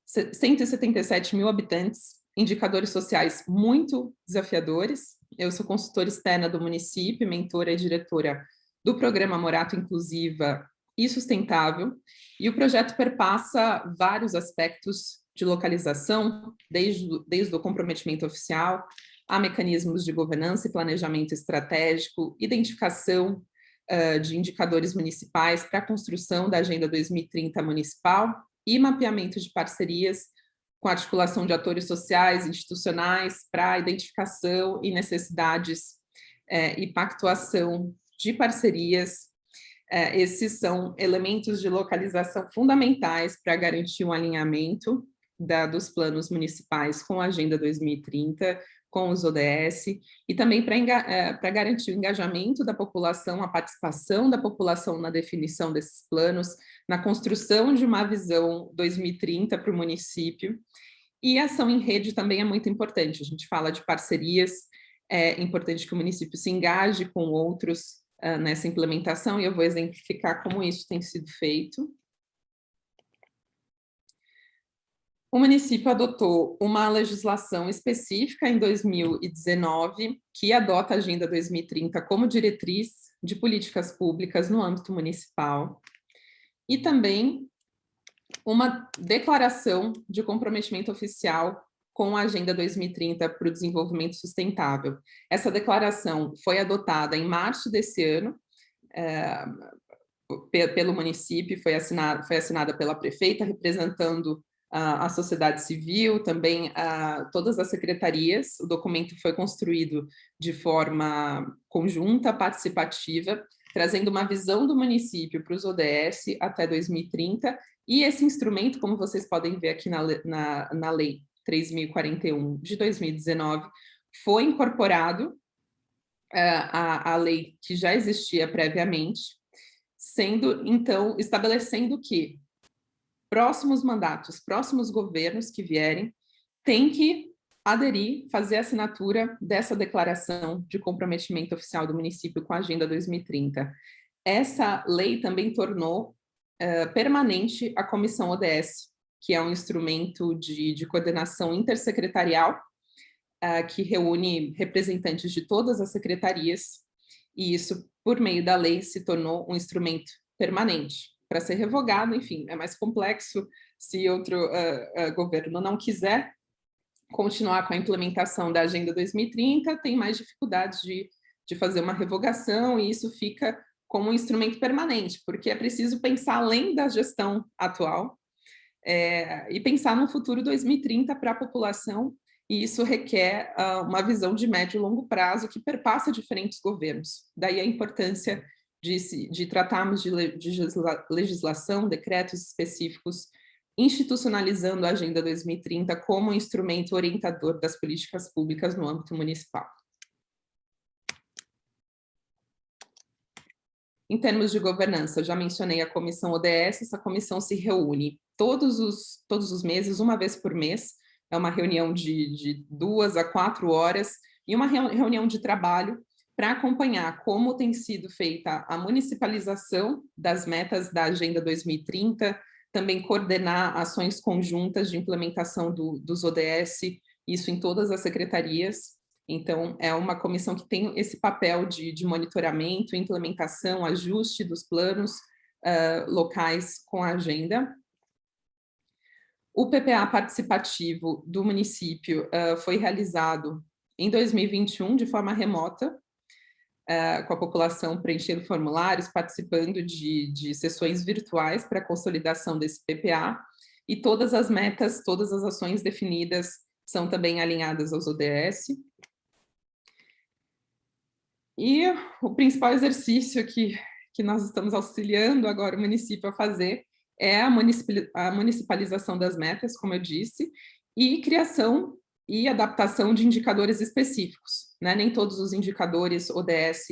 177 mil habitantes, indicadores sociais muito desafiadores. Eu sou consultora externa do município, mentora e diretora do programa Morato Inclusiva e Sustentável, e o projeto perpassa vários aspectos de localização, desde o comprometimento oficial, a mecanismos de governança e planejamento estratégico, identificação de indicadores municipais para a construção da Agenda 2030 municipal e mapeamento de parcerias com articulação de atores sociais, institucionais, para a identificação e necessidades e pactuação de parcerias. Esses são elementos de localização fundamentais para garantir um alinhamento dos planos municipais com a Agenda 2030, com os ODS, e também para garantir o engajamento da população, a participação da população na definição desses planos, na construção de uma visão 2030 para o município. E a ação em rede também é muito importante. A gente fala de parcerias, é importante que o município se engaje com outros nessa implementação, e eu vou exemplificar como isso tem sido feito. O município adotou uma legislação específica em 2019, que adota a Agenda 2030 como diretriz de políticas públicas no âmbito municipal, e também uma declaração de comprometimento oficial com a Agenda 2030 para o desenvolvimento sustentável. Essa declaração foi adotada em março desse ano, pelo município, foi assinada pela prefeita, representando a sociedade civil, também todas as secretarias. O documento foi construído de forma conjunta, participativa, trazendo uma visão do município para os ODS até 2030, e esse instrumento, como vocês podem ver aqui na Lei 3.041 de 2019, foi incorporado à lei que já existia previamente, sendo, então, estabelecendo que próximos mandatos, próximos governos que vierem, têm que aderir, fazer a assinatura dessa declaração de comprometimento oficial do município com a Agenda 2030. Essa lei também tornou permanente a Comissão ODS, que é um instrumento de coordenação intersecretarial, que reúne representantes de todas as secretarias, e isso, por meio da lei, se tornou um instrumento permanente. Para ser revogado, enfim, é mais complexo se outro governo não quiser continuar com a implementação da Agenda 2030, tem mais dificuldades de fazer uma revogação, e isso fica como um instrumento permanente, porque é preciso pensar além da gestão atual e pensar no futuro 2030 para a população, e isso requer uma visão de médio e longo prazo que perpassa diferentes governos. Daí a importância de tratarmos de legislação, decretos específicos, institucionalizando a Agenda 2030 como um instrumento orientador das políticas públicas no âmbito municipal. Em termos de governança, já mencionei a comissão ODS, essa comissão se reúne todos os meses, uma vez por mês, é uma reunião de 2 a 4 horas, e uma reunião de trabalho para acompanhar como tem sido feita a municipalização das metas da Agenda 2030, também coordenar ações conjuntas de implementação dos ODS, isso em todas as secretarias. Então, é uma comissão que tem esse papel de monitoramento, implementação, ajuste dos planos locais com a agenda. O PPA participativo do município foi realizado em 2021 de forma remota, com a população preenchendo formulários, participando de sessões virtuais para a consolidação desse PPA, e todas as metas, todas as ações definidas são também alinhadas aos ODS. E o principal exercício que nós estamos auxiliando agora o município a fazer é a municipalização das metas, como eu disse, e criação e adaptação de indicadores específicos, né? Nem todos os indicadores ODS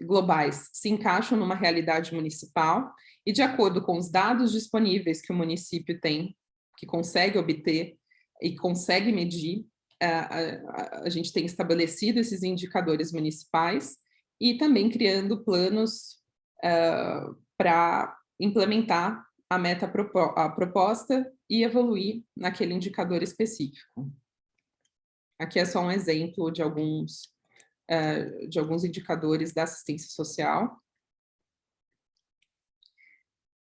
globais se encaixam numa realidade municipal, e de acordo com os dados disponíveis que o município tem, que consegue obter e consegue medir, a gente tem estabelecido esses indicadores municipais e também criando planos para implementar a meta proposta e evoluir naquele indicador específico. Aqui é só um exemplo de alguns indicadores da assistência social.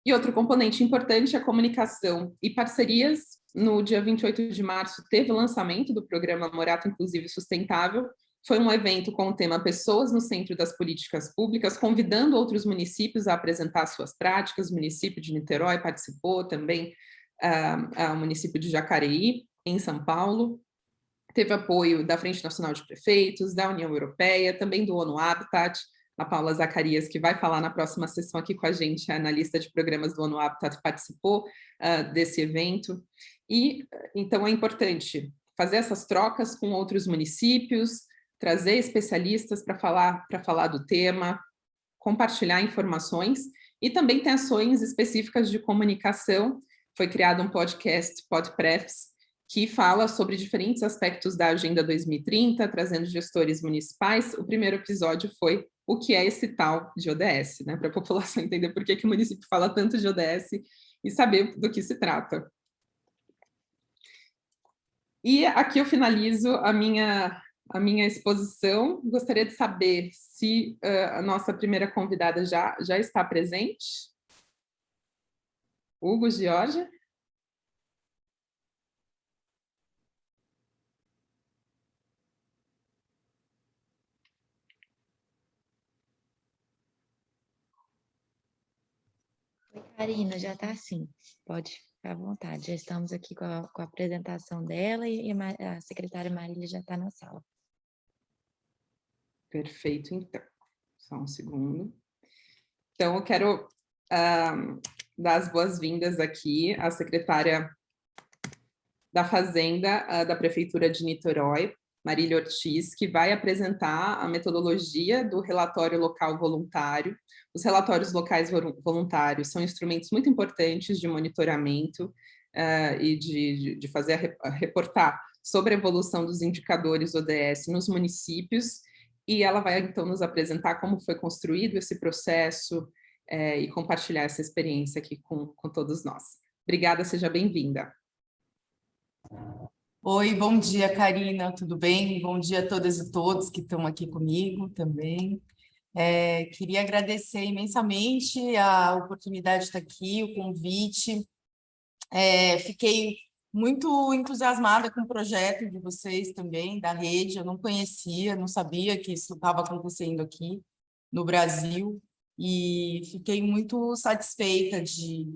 E outro componente importante é a comunicação e parcerias. No dia 28 de março, teve o lançamento do programa Morato Inclusivo e Sustentável. Foi um evento com o tema Pessoas no Centro das Políticas Públicas, convidando outros municípios a apresentar suas práticas. O município de Niterói participou também, o município de Jacareí, em São Paulo. Teve apoio da Frente Nacional de Prefeitos, da União Europeia, também do ONU Habitat. A Paula Zacarias, que vai falar na próxima sessão aqui com a gente, a analista de programas do ONU Habitat, participou desse evento. E, então, é importante fazer essas trocas com outros municípios, trazer especialistas para falar do tema, compartilhar informações, e também tem ações específicas de comunicação. Foi criado um podcast, PodPrefs, que fala sobre diferentes aspectos da Agenda 2030, trazendo gestores municipais. O primeiro episódio foi o que é esse tal de ODS, né, para a população entender por que o município fala tanto de ODS e saber do que se trata. E aqui eu finalizo a minha exposição. Gostaria de saber se a nossa primeira convidada já está presente. Hugo, Georgia. Oi, Karina, já está sim, pode ficar à vontade. Já estamos aqui com a apresentação dela e a secretária Marília já está na sala. Perfeito, então. Só um segundo. Então, eu quero dar as boas-vindas aqui à secretária da Fazenda da Prefeitura de Niterói, Marília Ortiz, que vai apresentar a metodologia do relatório local voluntário. Os relatórios locais voluntários são instrumentos muito importantes de monitoramento e de fazer reportar sobre a evolução dos indicadores ODS nos municípios, e ela vai, então, nos apresentar como foi construído esse processo e compartilhar essa experiência aqui com todos nós. Obrigada, seja bem-vinda. Oi, bom dia, Karina, tudo bem? Bom dia a todas e todos que estão aqui comigo também. Queria agradecer imensamente a oportunidade de estar aqui, o convite. Fiquei muito entusiasmada com o projeto de vocês também, da rede. Eu não conhecia, não sabia que isso estava acontecendo aqui no Brasil, e fiquei muito satisfeita de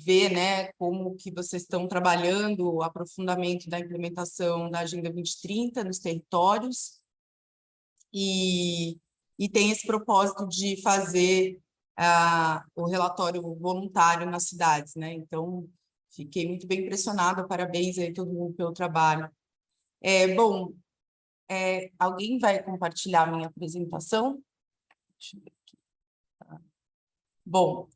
ver, né, como que vocês estão trabalhando o aprofundamento da implementação da Agenda 2030 nos territórios, e tem esse propósito de fazer o relatório voluntário nas cidades, né? Então, fiquei muito bem impressionada, parabéns aí todo mundo pelo trabalho. Alguém vai compartilhar a minha apresentação? Deixa eu ver aqui. Tá. Bom,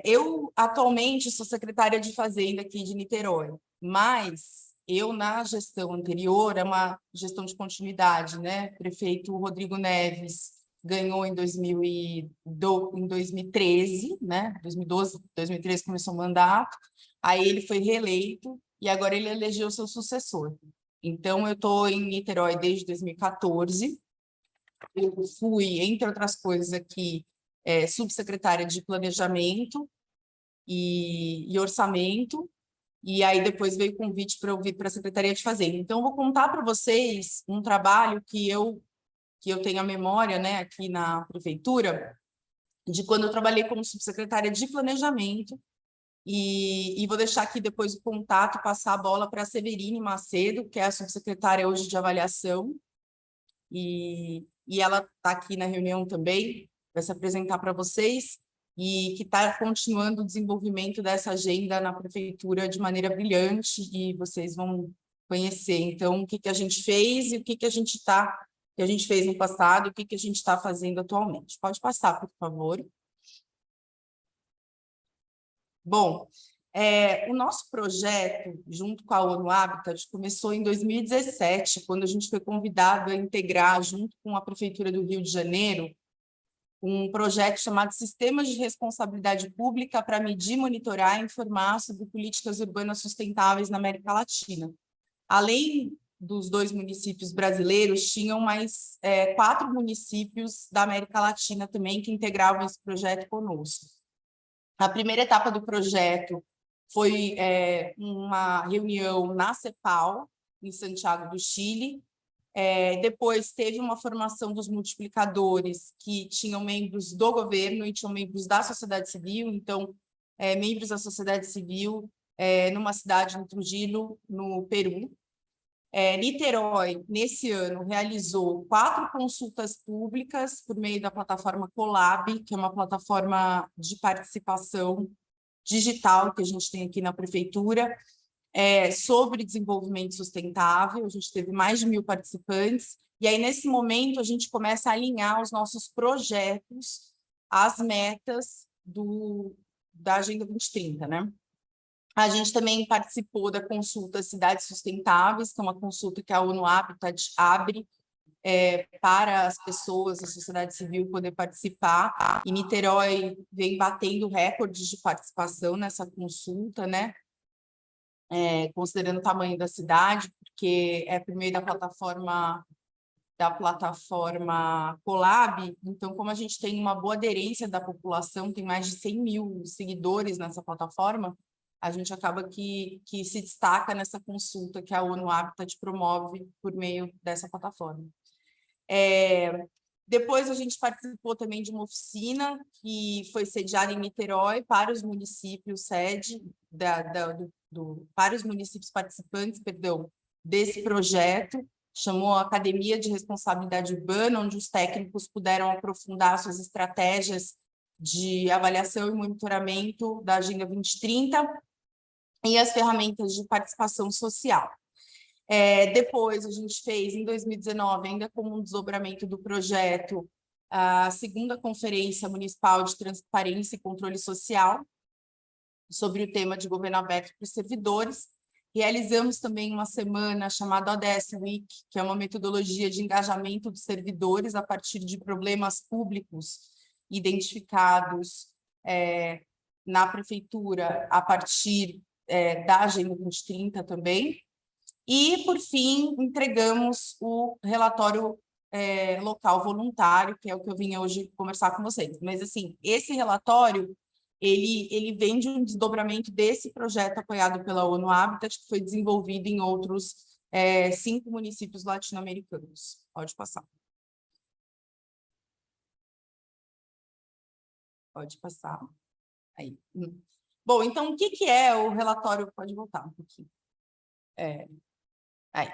eu atualmente sou secretária de Fazenda aqui de Niterói, mas eu, na gestão anterior, é uma gestão de continuidade, né? O prefeito Rodrigo Neves ganhou em 2013, né? 2012, 2013 começou o mandato, aí ele foi reeleito e agora ele elegeu seu sucessor. Então, eu estou em Niterói desde 2014, eu fui, entre outras coisas aqui, subsecretária de Planejamento e Orçamento, e aí depois veio o convite para eu vir para a Secretaria de Fazenda. Então, eu vou contar para vocês um trabalho que eu tenho a memória, né, aqui na Prefeitura, de quando eu trabalhei como subsecretária de Planejamento, e vou deixar aqui depois o contato, passar a bola para a Severine Macedo, que é a subsecretária hoje de Avaliação, e ela está aqui na reunião também, vai se apresentar para vocês, e que está continuando o desenvolvimento dessa agenda na Prefeitura de maneira brilhante, e vocês vão conhecer, então, o que a gente fez e o que a gente fez no passado e o que a gente está fazendo atualmente. Pode passar, por favor. Bom, o nosso projeto, junto com a ONU Habitat, começou em 2017, quando a gente foi convidado a integrar, junto com a Prefeitura do Rio de Janeiro, um projeto chamado Sistemas de Responsabilidade Pública para medir, monitorar e informar sobre políticas urbanas sustentáveis na América Latina. Além dos 2 municípios brasileiros, tinham mais 4 municípios da América Latina também que integravam esse projeto conosco. A primeira etapa do projeto foi uma reunião na CEPAL, em Santiago do Chile. Depois teve uma formação dos multiplicadores, que tinham membros do governo e tinham membros da sociedade civil, então, membros da sociedade civil numa cidade no Trujillo, no Peru. Niterói, nesse ano, realizou 4 consultas públicas por meio da plataforma Colab, que é uma plataforma de participação digital que a gente tem aqui na Prefeitura, sobre desenvolvimento sustentável. A gente teve mais de 1.000 participantes, e aí, nesse momento, a gente começa a alinhar os nossos projetos às metas da Agenda 2030, né? A gente também participou da consulta Cidades Sustentáveis, que é uma consulta que a ONU Habitat abre para as pessoas, a sociedade civil, poder participar. E Niterói vem batendo recordes de participação nessa consulta, né? Considerando o tamanho da cidade, porque é por meio da plataforma Colab. Então, como a gente tem uma boa aderência da população, tem mais de 100.000 seguidores nessa plataforma, a gente acaba que se destaca nessa consulta que a ONU Habitat promove por meio dessa plataforma. Depois, a gente participou também de uma oficina que foi sediada em Niterói para os municípios para os municípios participantes, desse projeto, chamou a Academia de Responsabilidade Urbana, onde os técnicos puderam aprofundar suas estratégias de avaliação e monitoramento da Agenda 2030 e as ferramentas de participação social. Depois, a gente fez, em 2019, ainda como um desdobramento do projeto, a 2ª Conferência Municipal de Transparência e Controle Social, sobre o tema de governo aberto para os servidores. Realizamos também uma semana chamada ODS Week, que é uma metodologia de engajamento dos servidores a partir de problemas públicos identificados na prefeitura a partir da Agenda 2030 também. E, por fim, entregamos o relatório local voluntário, que é o que eu vim hoje conversar com vocês. Mas, assim, esse relatório, ele vem de um desdobramento desse projeto apoiado pela ONU Habitat, que foi desenvolvido em outros 5 municípios latino-americanos. Pode passar. Pode passar. Aí. Bom, então, o que é o relatório? Pode voltar um pouquinho. Aí.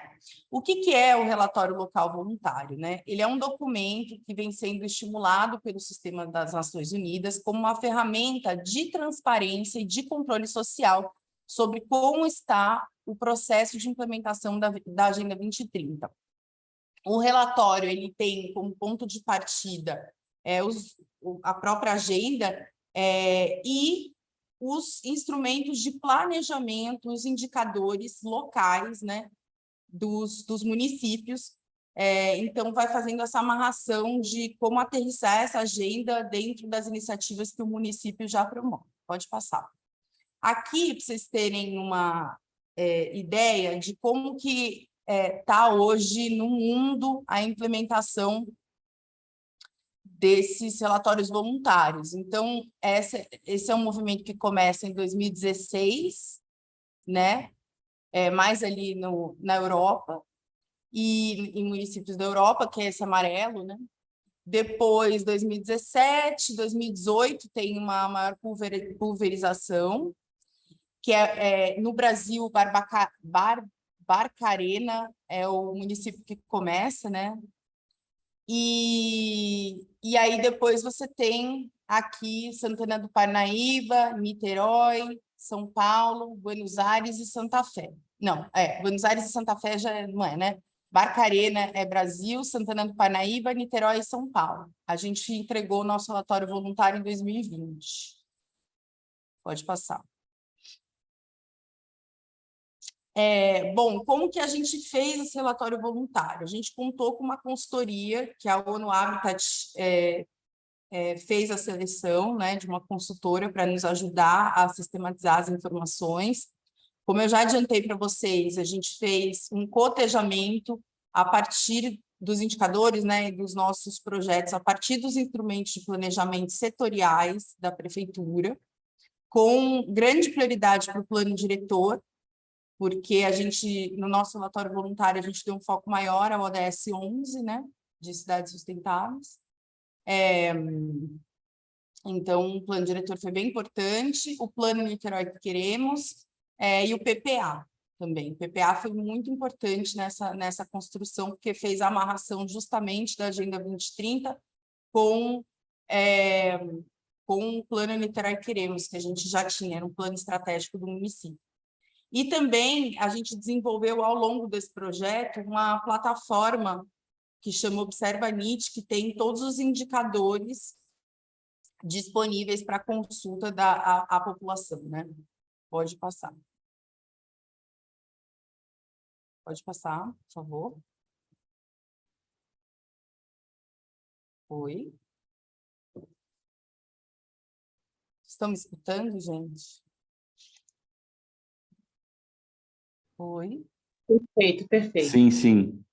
O que é o relatório local voluntário, né? Ele é um documento que vem sendo estimulado pelo Sistema das Nações Unidas como uma ferramenta de transparência e de controle social sobre como está o processo de implementação da Agenda 2030. O relatório ele tem como ponto de partida a própria agenda e os instrumentos de planejamento, os indicadores locais, né, dos municípios. Então, vai fazendo essa amarração de como aterrissar essa agenda dentro das iniciativas que o município já promove. Pode passar. Aqui, para vocês terem uma ideia de como que está hoje no mundo a implementação desses relatórios voluntários. Então, esse é um movimento que começa em 2016, né? Mais ali na Europa, e em municípios da Europa, que é esse amarelo, né? Depois, 2017, 2018, tem uma maior pulverização, que no Brasil, Barcarena é o município que começa, né? E aí depois você tem aqui Santana do Parnaíba, Niterói, São Paulo, Buenos Aires e Santa Fé. Não, Buenos Aires e Santa Fé já não é, né? Barcarena é Brasil, Santana do Parnaíba, Niterói e São Paulo. A gente entregou o nosso relatório voluntário em 2020. Pode passar. Bom, como que a gente fez esse relatório voluntário? A gente contou com uma consultoria, que a ONU Habitat fez a seleção, né, de uma consultora para nos ajudar a sistematizar as informações. Como eu já adiantei para vocês, a gente fez um cotejamento a partir dos indicadores, né, dos nossos projetos, a partir dos instrumentos de planejamento setoriais da prefeitura, com grande prioridade para o plano diretor, porque a gente, no nosso relatório voluntário, a gente deu um foco maior ao ODS 11, né, de cidades sustentáveis. Então, o plano diretor foi bem importante, o plano Niterói que queremos, e o PPA também. O PPA foi muito importante nessa construção, porque fez a amarração justamente da Agenda 2030 com o plano Niterói que queremos, que a gente já tinha, era um plano estratégico do município. E também a gente desenvolveu, ao longo desse projeto, uma plataforma que chama Observa NIT, que tem todos os indicadores disponíveis para consulta à população, né? Pode passar. Pode passar, por favor. Oi. Estão me escutando, gente? Oi. Perfeito, perfeito. Sim, sim.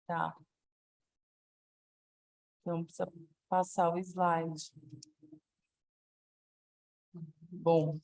Tá. Então, precisa passar o slide. Bom.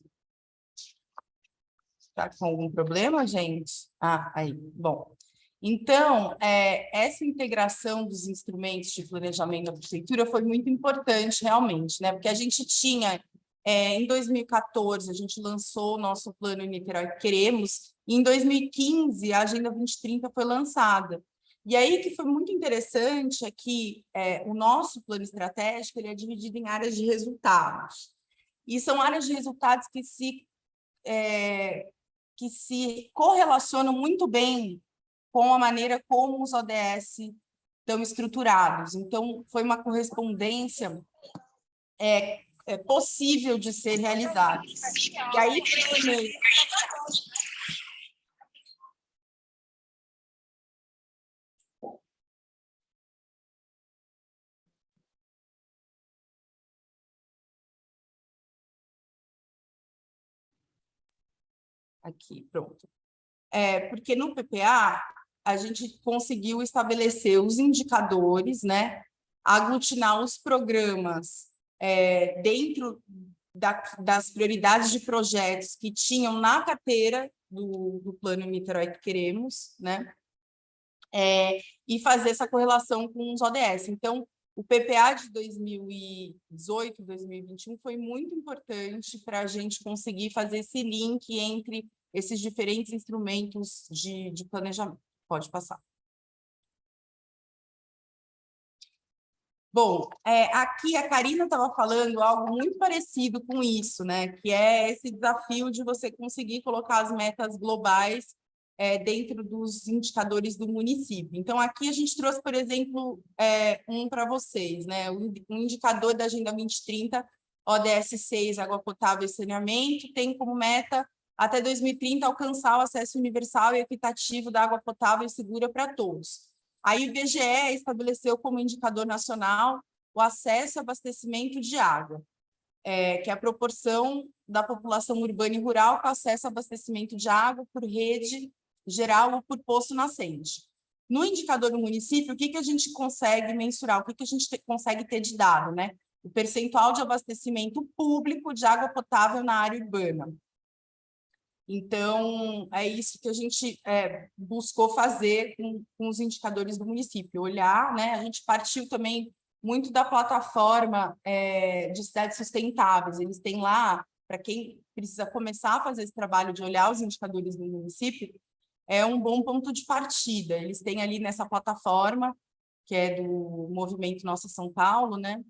Está com algum problema, gente? Aí. Bom. Então, essa integração dos instrumentos de planejamento da prefeitura foi muito importante, realmente, né? Porque a gente tinha, em 2014, a gente lançou o nosso plano Niterói que Queremos, e em 2015, a Agenda 2030 foi lançada. E aí, o que foi muito interessante é que o nosso plano estratégico ele é dividido em áreas de resultados. E são áreas de resultados que se correlacionam muito bem com a maneira como os ODS estão estruturados. Então, foi uma correspondência possível de ser realizada. E aí, Aqui, pronto. Porque no PPA, a gente conseguiu estabelecer os indicadores, né? Aglutinar os programas dentro das prioridades de projetos que tinham na carteira do Plano Niterói que Queremos, né? E fazer essa correlação com os ODS. Então, o PPA de 2018, 2021 foi muito importante para a gente conseguir fazer esse link entre esses diferentes instrumentos de planejamento. Pode passar. Bom, aqui a Karina estava falando algo muito parecido com isso, né? Que é esse desafio de você conseguir colocar as metas globais dentro dos indicadores do município. Então, aqui a gente trouxe, por exemplo, um para vocês, né? Um indicador da Agenda 2030, ODS 6, água potável e saneamento, tem como meta, até 2030, alcançar o acesso universal e equitativo da água potável e segura para todos. Aí o IBGE estabeleceu como indicador nacional o acesso e abastecimento de água, que é a proporção da população urbana e rural com acesso ao abastecimento de água por rede geral ou por poço nascente. No indicador do município, o que a gente consegue mensurar? O que a gente consegue ter de dado, né? O percentual de abastecimento público de água potável na área urbana. Então, é isso que a gente buscou fazer com os indicadores do município, olhar, né? A gente partiu também muito da plataforma de cidades sustentáveis. Eles têm lá, para quem precisa começar a fazer esse trabalho de olhar os indicadores do município, é um bom ponto de partida. Eles têm ali nessa plataforma, que é do Movimento Nossa São Paulo, né?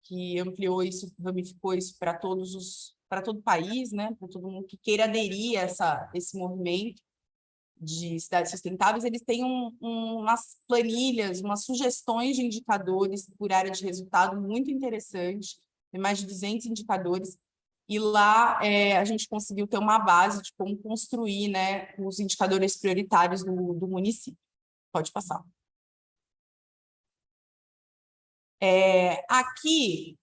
Que ampliou isso, ramificou isso para todo o país, né? Para todo mundo que queira aderir a esse movimento de cidades sustentáveis. Eles têm umas planilhas, umas sugestões de indicadores por área de resultado muito interessante, tem mais de 200 indicadores, e lá a gente conseguiu ter uma base de como construir, né, os indicadores prioritários do município. Pode passar. Aqui,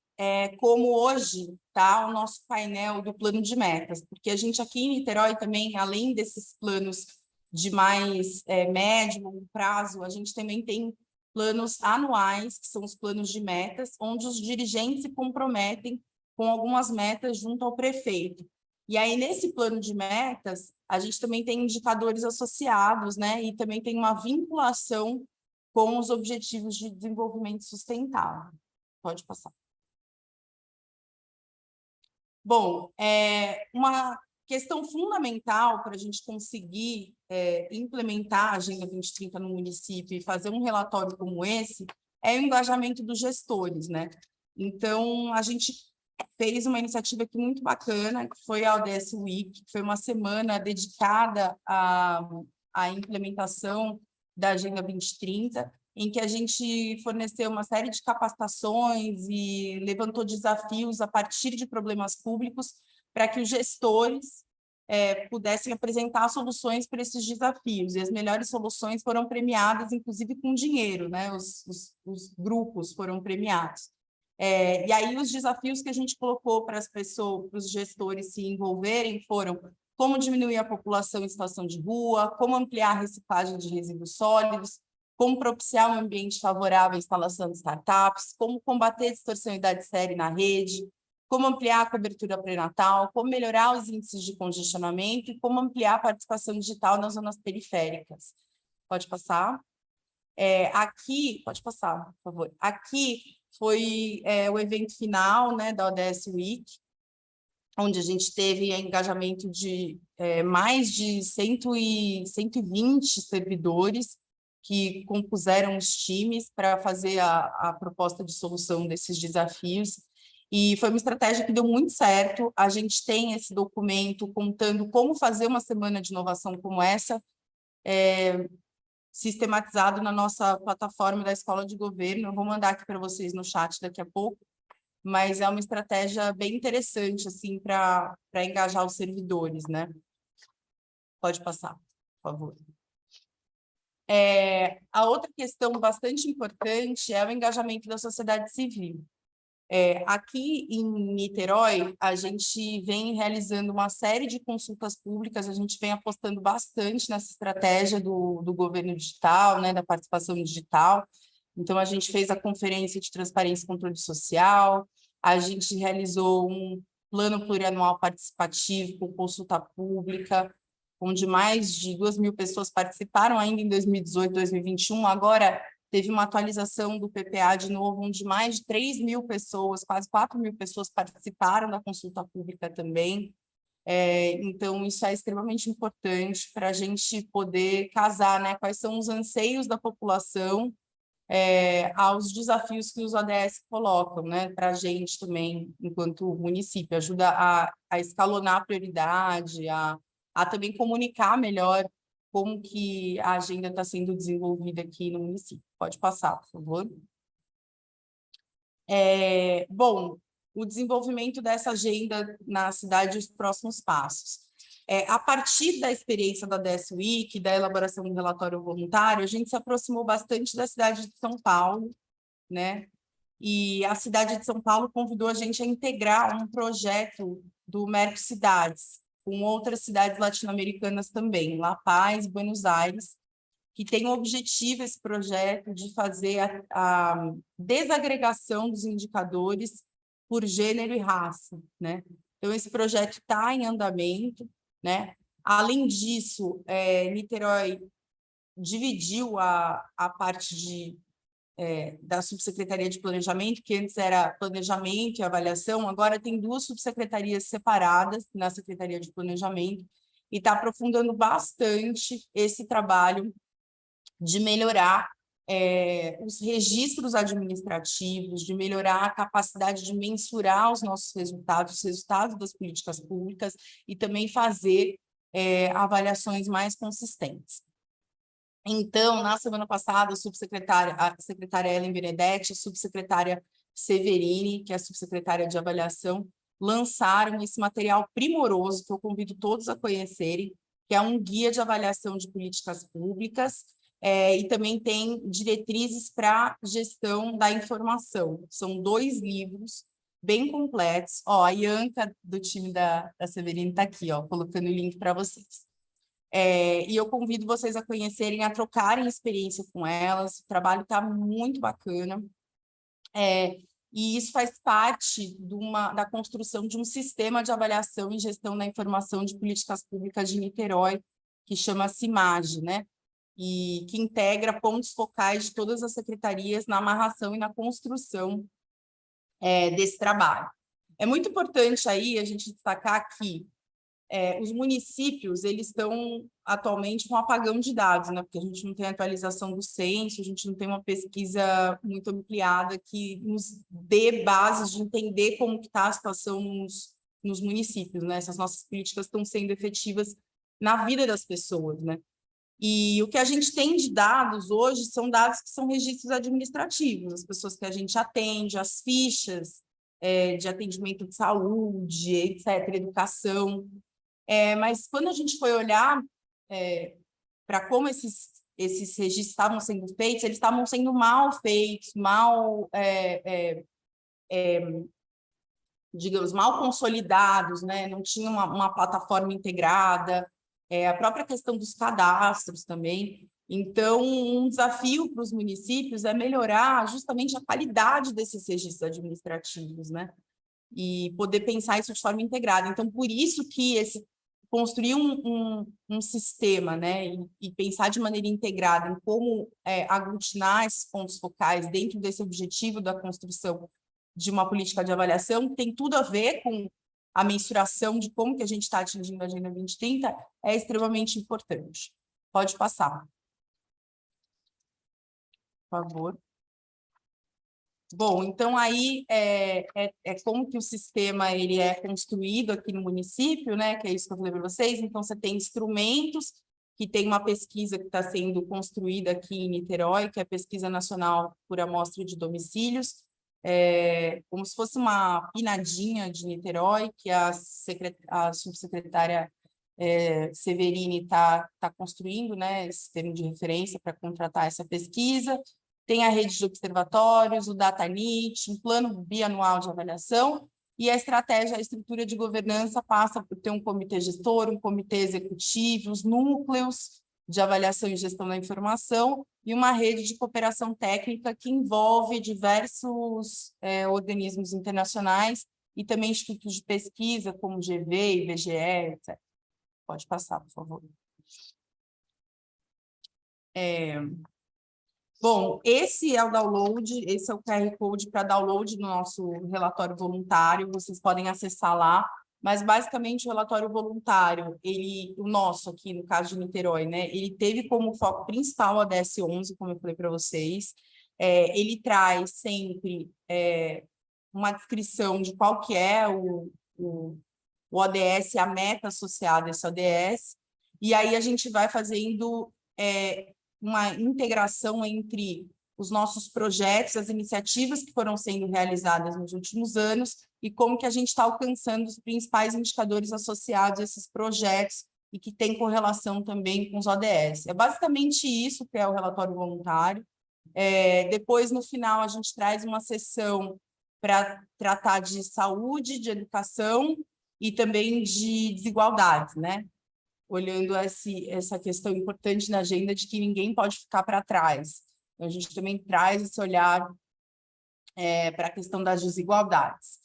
como hoje está o nosso painel do plano de metas, porque a gente aqui em Niterói também, além desses planos de mais médio, longo prazo, a gente também tem planos anuais, que são os planos de metas, onde os dirigentes se comprometem com algumas metas junto ao prefeito. E aí, nesse plano de metas, a gente também tem indicadores associados, né? E também tem uma vinculação com os Objetivos de Desenvolvimento Sustentável. Pode passar. Bom, uma questão fundamental para a gente conseguir implementar a Agenda 2030 no município e fazer um relatório como esse é o engajamento dos gestores, né? Então, a gente fez uma iniciativa aqui muito bacana, que foi a ODS Week, que foi uma semana dedicada à implementação da Agenda 2030, em que a gente forneceu uma série de capacitações e levantou desafios a partir de problemas públicos para que os gestores pudessem apresentar soluções para esses desafios. E as melhores soluções foram premiadas, inclusive com dinheiro, né? Os grupos foram premiados. E aí os desafios que a gente colocou para as pessoas, para os gestores se envolverem foram como diminuir a população em situação de rua, como ampliar a reciclagem de resíduos sólidos, como propiciar um ambiente favorável à instalação de startups, como combater a distorção e idade séria na rede, como ampliar a cobertura pré-natal, como melhorar os índices de congestionamento e como ampliar a participação digital nas zonas periféricas. Pode passar. Aqui, pode passar, por favor. Aqui foi o evento final, né, da ODS Week, onde a gente teve engajamento de mais de 120 servidores que compuseram os times para fazer a proposta de solução desses desafios. E foi uma estratégia que deu muito certo. A gente tem esse documento contando como fazer uma semana de inovação como essa, sistematizado na nossa plataforma da Escola de Governo. Eu vou mandar aqui para vocês no chat daqui a pouco, mas é uma estratégia bem interessante assim, para engajar os servidores, né? Pode passar, por favor. A outra questão bastante importante é o engajamento da sociedade civil. Aqui em Niterói, a gente vem realizando uma série de consultas públicas, a gente vem apostando bastante nessa estratégia do governo digital, né, da participação digital. Então, a gente fez a Conferência de Transparência e Controle Social, a gente realizou um plano plurianual participativo com consulta pública, onde mais de 2.000 pessoas participaram ainda em 2018, 2021, agora teve uma atualização do PPA de novo, onde mais de 3.000 pessoas, quase 4.000 pessoas participaram da consulta pública também. Então, isso é extremamente importante para a gente poder casar, né, quais são os anseios da população aos desafios que os ODS colocam, né, para a gente também, enquanto município, ajuda a escalonar a prioridade, a também comunicar melhor como que a agenda está sendo desenvolvida aqui no município. Pode passar, por favor. Bom, o desenvolvimento dessa agenda na cidade e os próximos passos. A partir da experiência da ODS Week, da elaboração do relatório voluntário, a gente se aproximou bastante da cidade de São Paulo, né? E a cidade de São Paulo convidou a gente a integrar um projeto do Mercocidades, com outras cidades latino-americanas também, La Paz, Buenos Aires, que tem o objetivo, esse projeto, de fazer a desagregação dos indicadores por gênero e raça, né? Então, esse projeto está em andamento, né? Além disso, Niterói dividiu a parte da Subsecretaria de Planejamento, que antes era Planejamento e Avaliação, agora tem 2 subsecretarias separadas na Secretaria de Planejamento, e está aprofundando bastante esse trabalho de melhorar os registros administrativos, de melhorar a capacidade de mensurar os nossos resultados, os resultados das políticas públicas, e também fazer avaliações mais consistentes. Então, na semana passada, a secretária Ellen Benedetti, a subsecretária Severini, que é a subsecretária de avaliação, lançaram esse material primoroso, que eu convido todos a conhecerem, que é um guia de avaliação de políticas públicas, e também tem diretrizes para gestão da informação. São 2 livros bem completos. Ó, a Ianca, do time da Severini, está aqui, ó, colocando o link para vocês. E eu convido vocês a conhecerem, a trocarem experiência com elas. O trabalho está muito bacana. E isso faz parte da construção de um sistema de avaliação e gestão da informação de políticas públicas de Niterói, que chama CIMAGE, né? E que integra pontos focais de todas as secretarias na amarração e na construção desse trabalho. É muito importante aí a gente destacar que os municípios, eles estão atualmente com um apagão de dados, né? Porque a gente não tem atualização do censo, a gente não tem uma pesquisa muito ampliada que nos dê bases de entender como que está a situação nos municípios, né? Essas nossas políticas estão sendo efetivas na vida das pessoas, né? E o que a gente tem de dados hoje são dados que são registros administrativos, as pessoas que a gente atende, as fichas de atendimento de saúde, etc., educação. Mas quando a gente foi olhar para como esses registros estavam sendo feitos, eles estavam sendo mal feitos, digamos, mal consolidados, né? Não tinha uma plataforma integrada, a própria questão dos cadastros também. Então, um desafio para os municípios é melhorar justamente a qualidade desses registros administrativos, né? E poder pensar isso de forma integrada. Então, por isso que construir um sistema, né, e pensar de maneira integrada em como aglutinar esses pontos focais dentro desse objetivo da construção de uma política de avaliação, tem tudo a ver com a mensuração de como que a gente está atingindo a Agenda 2030, é extremamente importante. Pode passar. Por favor. Bom, então aí é como que o sistema ele é construído aqui no município, né? Que é isso que eu falei para vocês. Então, você tem instrumentos, que tem uma pesquisa que está sendo construída aqui em Niterói, que é a Pesquisa Nacional por Amostra de Domicílios, como se fosse uma pinadinha de Niterói, que a subsecretária Severini está construindo, né? Esse termo de referência para contratar essa pesquisa. tem a rede de observatórios, o DataNit, um plano bianual de avaliação, e a estratégia, a estrutura de governança passa por ter um comitê gestor, um comitê executivo, os núcleos de avaliação e gestão da informação, e uma rede de cooperação técnica que envolve diversos organismos internacionais e também institutos de pesquisa, como GV, IBGE, etc. Pode passar, por favor. Bom, esse é o download, esse é o QR Code para download do nosso relatório voluntário, vocês podem acessar lá, mas basicamente o relatório voluntário, o nosso aqui, no caso de Niterói, né, ele teve como foco principal a ODS 11, como eu falei para vocês, ele traz sempre uma descrição de qual que é o ODS, a meta associada a esse ODS, e aí a gente vai fazendo uma integração entre os nossos projetos, as iniciativas que foram sendo realizadas nos últimos anos e como que a gente está alcançando os principais indicadores associados a esses projetos e que tem correlação também com os ODS. É basicamente isso que é o relatório voluntário. Depois, no final, a gente traz uma sessão para tratar de saúde, de educação e também de desigualdades, né? Olhando essa questão importante na agenda de que ninguém pode ficar para trás. Então, a gente também traz esse olhar para a questão das desigualdades.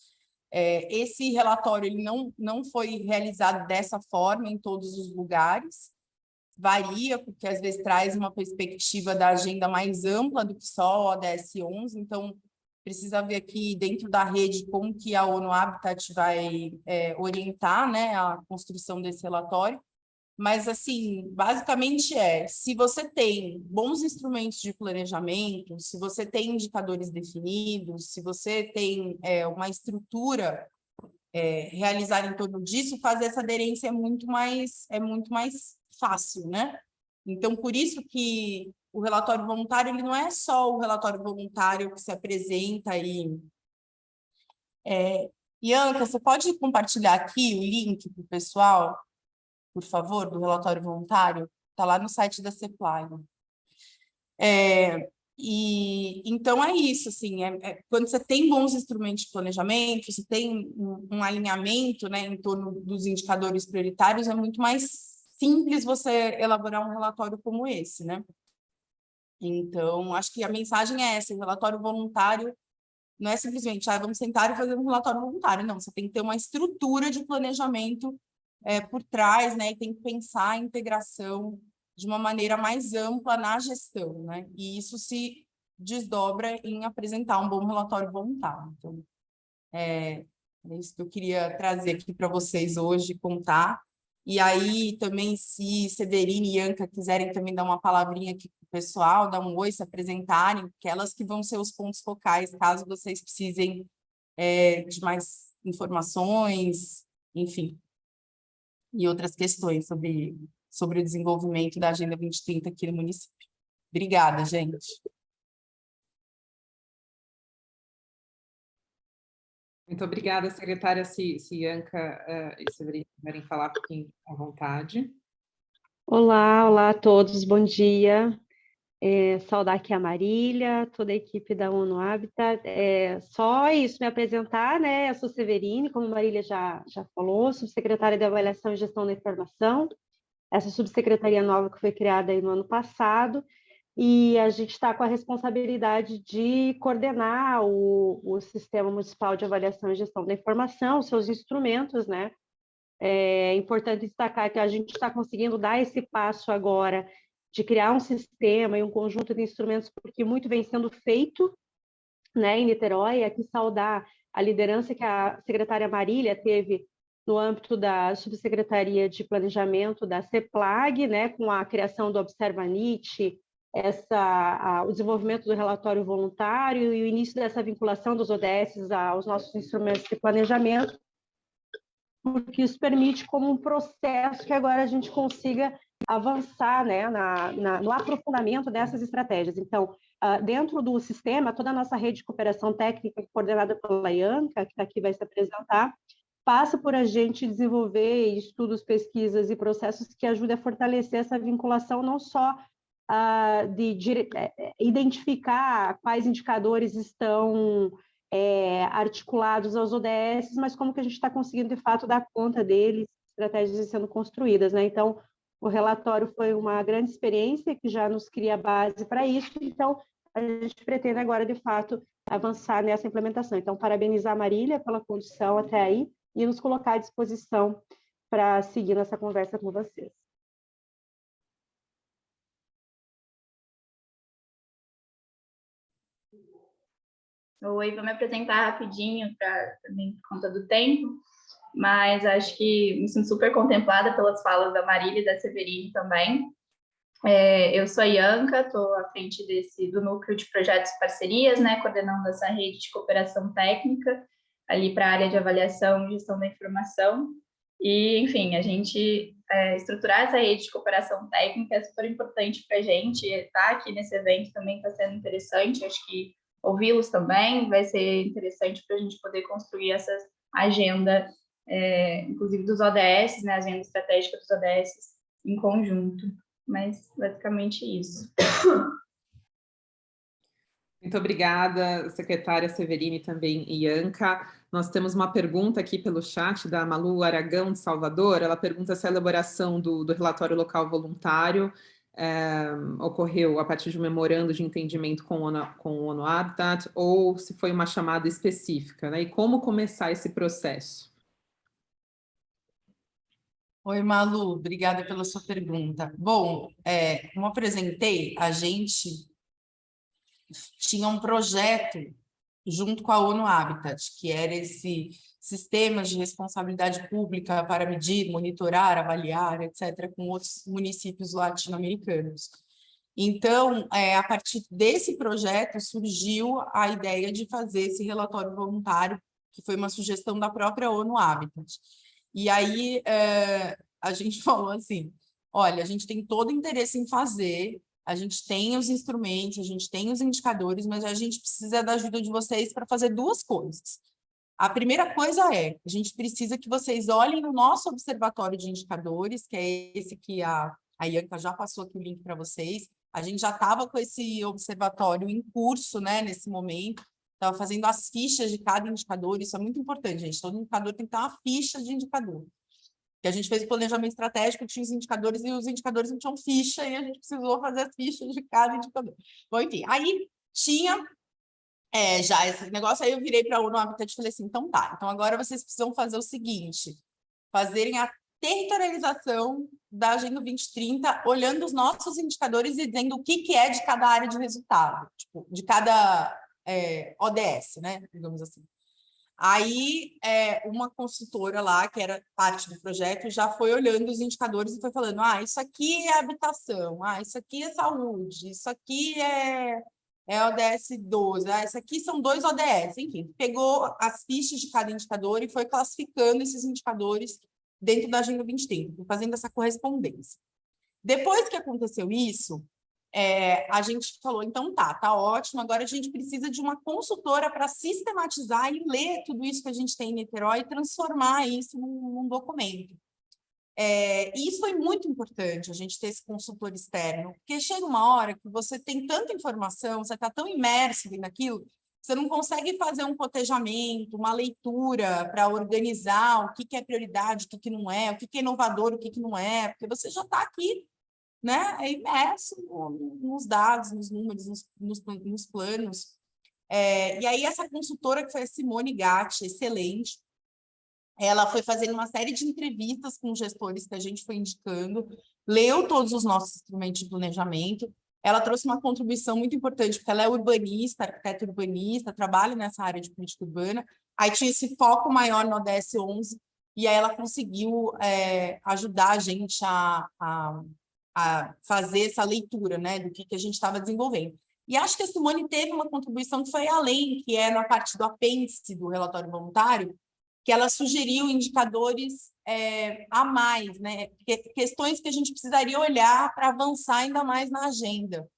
Esse relatório ele não foi realizado dessa forma em todos os lugares, varia, porque às vezes traz uma perspectiva da agenda mais ampla do que só o ODS 11, então precisa ver aqui dentro da rede como que a ONU Habitat vai orientar, né, a construção desse relatório. Mas, assim, basicamente se você tem bons instrumentos de planejamento, se você tem indicadores definidos, se você tem uma estrutura realizada em torno disso, fazer essa aderência é muito mais fácil, né? Então, por isso que o relatório voluntário, ele não é só o relatório voluntário que se apresenta aí. Ianca, você pode compartilhar aqui o link para o pessoal? Por favor, do relatório voluntário, está lá no site da CEPLAG. Então, é isso, assim, quando você tem bons instrumentos de planejamento, você tem um alinhamento, né, em torno dos indicadores prioritários, é muito mais simples você elaborar um relatório como esse, né? Então, acho que a mensagem é essa, o relatório voluntário não é simplesmente, vamos sentar e fazer um relatório voluntário, não, você tem que ter uma estrutura de planejamento por trás, né, e tem que pensar a integração de uma maneira mais ampla na gestão, né, e isso se desdobra em apresentar um bom relatório voluntário. Então, é isso que eu queria trazer aqui para vocês hoje, contar. E aí, também, se Severine e Ianca quiserem também dar uma palavrinha aqui para o pessoal, dar um oi, se apresentarem, que elas que vão ser os pontos focais, caso vocês precisem de mais informações, enfim, e outras questões sobre o desenvolvimento da Agenda 2030 aqui no município. Obrigada, gente. Muito obrigada, secretária. Se Ianca e Severine quiserem falar um pouquinho à vontade. Olá a todos, bom dia. Saudar aqui a Marília, toda a equipe da ONU Habitat. Só isso, me apresentar, né? Eu sou Severine, como a Marília já falou, subsecretária de Avaliação e Gestão da Informação, essa subsecretaria nova que foi criada aí no ano passado, e a gente está com a responsabilidade de coordenar o Sistema Municipal de Avaliação e Gestão da Informação, os seus instrumentos, né? É importante destacar que a gente está conseguindo dar esse passo agora de criar um sistema e um conjunto de instrumentos, porque muito vem sendo feito, né, em Niterói. Aqui saudar a liderança que a secretária Marília teve no âmbito da Subsecretaria de Planejamento da CEPLAG, né, com a criação do ObservaNit, o desenvolvimento do relatório voluntário e o início dessa vinculação dos ODS aos nossos instrumentos de planejamento, porque isso permite como um processo que agora a gente consiga avançar, né, no aprofundamento dessas estratégias. Então, dentro do sistema, toda a nossa rede de cooperação técnica, coordenada pela Ianca, que está aqui vai se apresentar, passa por a gente desenvolver estudos, pesquisas e processos que ajudem a fortalecer essa vinculação, não só de identificar quais indicadores estão articulados aos ODS, mas como que a gente está conseguindo, de fato, dar conta deles, estratégias sendo construídas, né? Então, o relatório foi uma grande experiência que já nos cria base para isso, então a gente pretende agora, de fato, avançar nessa implementação. Então, parabenizar a Marília pela condução até aí e nos colocar à disposição para seguir nessa conversa com vocês. Oi, vou me apresentar rapidinho, também por conta do tempo, mas acho que me sinto super contemplada pelas falas da Marília e da Severine também. Eu sou a Ianca, estou à frente do núcleo de projetos e parcerias, né, coordenando essa rede de cooperação técnica, ali para a área de avaliação e gestão da informação. E, enfim, a gente estruturar essa rede de cooperação técnica é super importante para a gente. Estar aqui nesse evento também está sendo interessante, acho que ouvi-los também vai ser interessante para a gente poder construir essa agenda, inclusive dos ODS, né, a agenda estratégica dos ODS em conjunto. Mas basicamente isso. Muito obrigada, secretária Severine, também Ianca. Nós temos uma pergunta aqui pelo chat da Malu Aragão, de Salvador. Ela pergunta se a elaboração do relatório local voluntário ocorreu a partir de um memorando de entendimento com o ONU Habitat ou se foi uma chamada específica, né? E como começar esse processo? Oi, Malu, obrigada pela sua pergunta. Bom, como apresentei, a gente tinha um projeto junto com a ONU Habitat, que era esse sistema de responsabilidade pública para medir, monitorar, avaliar, etc., com outros municípios latino-americanos. Então, a partir desse projeto, surgiu a ideia de fazer esse relatório voluntário, que foi uma sugestão da própria ONU Habitat. E aí, a gente falou assim, olha, a gente tem todo interesse em fazer, a gente tem os instrumentos, a gente tem os indicadores, mas a gente precisa da ajuda de vocês para fazer duas coisas. A primeira coisa a gente precisa que vocês olhem no nosso observatório de indicadores, que é esse que a Ianca já passou aqui o link para vocês. A gente já estava com esse observatório em curso, né, nesse momento, estava fazendo as fichas de cada indicador, isso é muito importante, gente, todo indicador tem que ter uma ficha de indicador. Que a gente fez o planejamento estratégico, tinha os indicadores, e os indicadores não tinham ficha, e a gente precisou fazer as fichas de cada indicador. Bom, enfim, aí tinha já esse negócio, aí eu virei para a ONU Habitat e falei assim, então tá, então agora vocês precisam fazer o seguinte, fazerem a territorialização da Agenda 2030, olhando os nossos indicadores e dizendo o que é de cada área de resultado, tipo, de cada ODS, né, digamos assim. Aí, uma consultora lá, que era parte do projeto, já foi olhando os indicadores e foi falando, isso aqui é habitação, isso aqui é saúde, isso aqui é ODS 12, isso aqui são 2 ODS, enfim, pegou as fichas de cada indicador e foi classificando esses indicadores dentro da Agenda 2030, fazendo essa correspondência. Depois que aconteceu isso, a gente falou, então tá ótimo, agora a gente precisa de uma consultora para sistematizar e ler tudo isso que a gente tem em Niterói e transformar isso num documento. E isso foi muito importante, a gente ter esse consultor externo, porque chega uma hora que você tem tanta informação, você está tão imerso naquilo, você não consegue fazer um cotejamento, uma leitura para organizar o que é prioridade, o que não é, o que é inovador, o que não é, porque você já está aqui, né, imerso nos dados, nos números, nos planos. E aí essa consultora, que foi a Simone Gatti, excelente, ela foi fazendo uma série de entrevistas com gestores que a gente foi indicando, leu todos os nossos instrumentos de planejamento, ela trouxe uma contribuição muito importante, porque ela é urbanista, arquiteta urbanista, trabalha nessa área de política urbana, aí tinha esse foco maior no ODS 11, e aí ela conseguiu ajudar a gente a fazer essa leitura, né, do que a gente estava desenvolvendo. E acho que a Simone teve uma contribuição que foi além, que é na parte do apêndice do relatório voluntário, que ela sugeriu indicadores a mais, né, questões que a gente precisaria olhar para avançar ainda mais na agenda.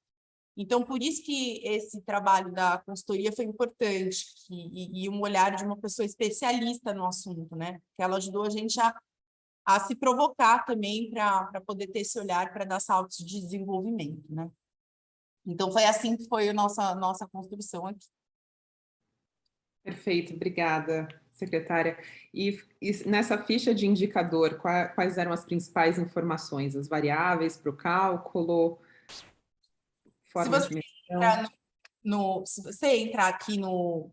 Então, por isso que esse trabalho da consultoria foi importante, e um olhar de uma pessoa especialista no assunto, né, que ela ajudou a gente a se provocar também para poder ter esse olhar para dar saltos de desenvolvimento, né? Então, foi assim que foi a nossa construção aqui. Perfeito, obrigada, secretária. E nessa ficha de indicador, quais eram as principais informações? As variáveis para o cálculo? Forma de medição? Se você entrar aqui no...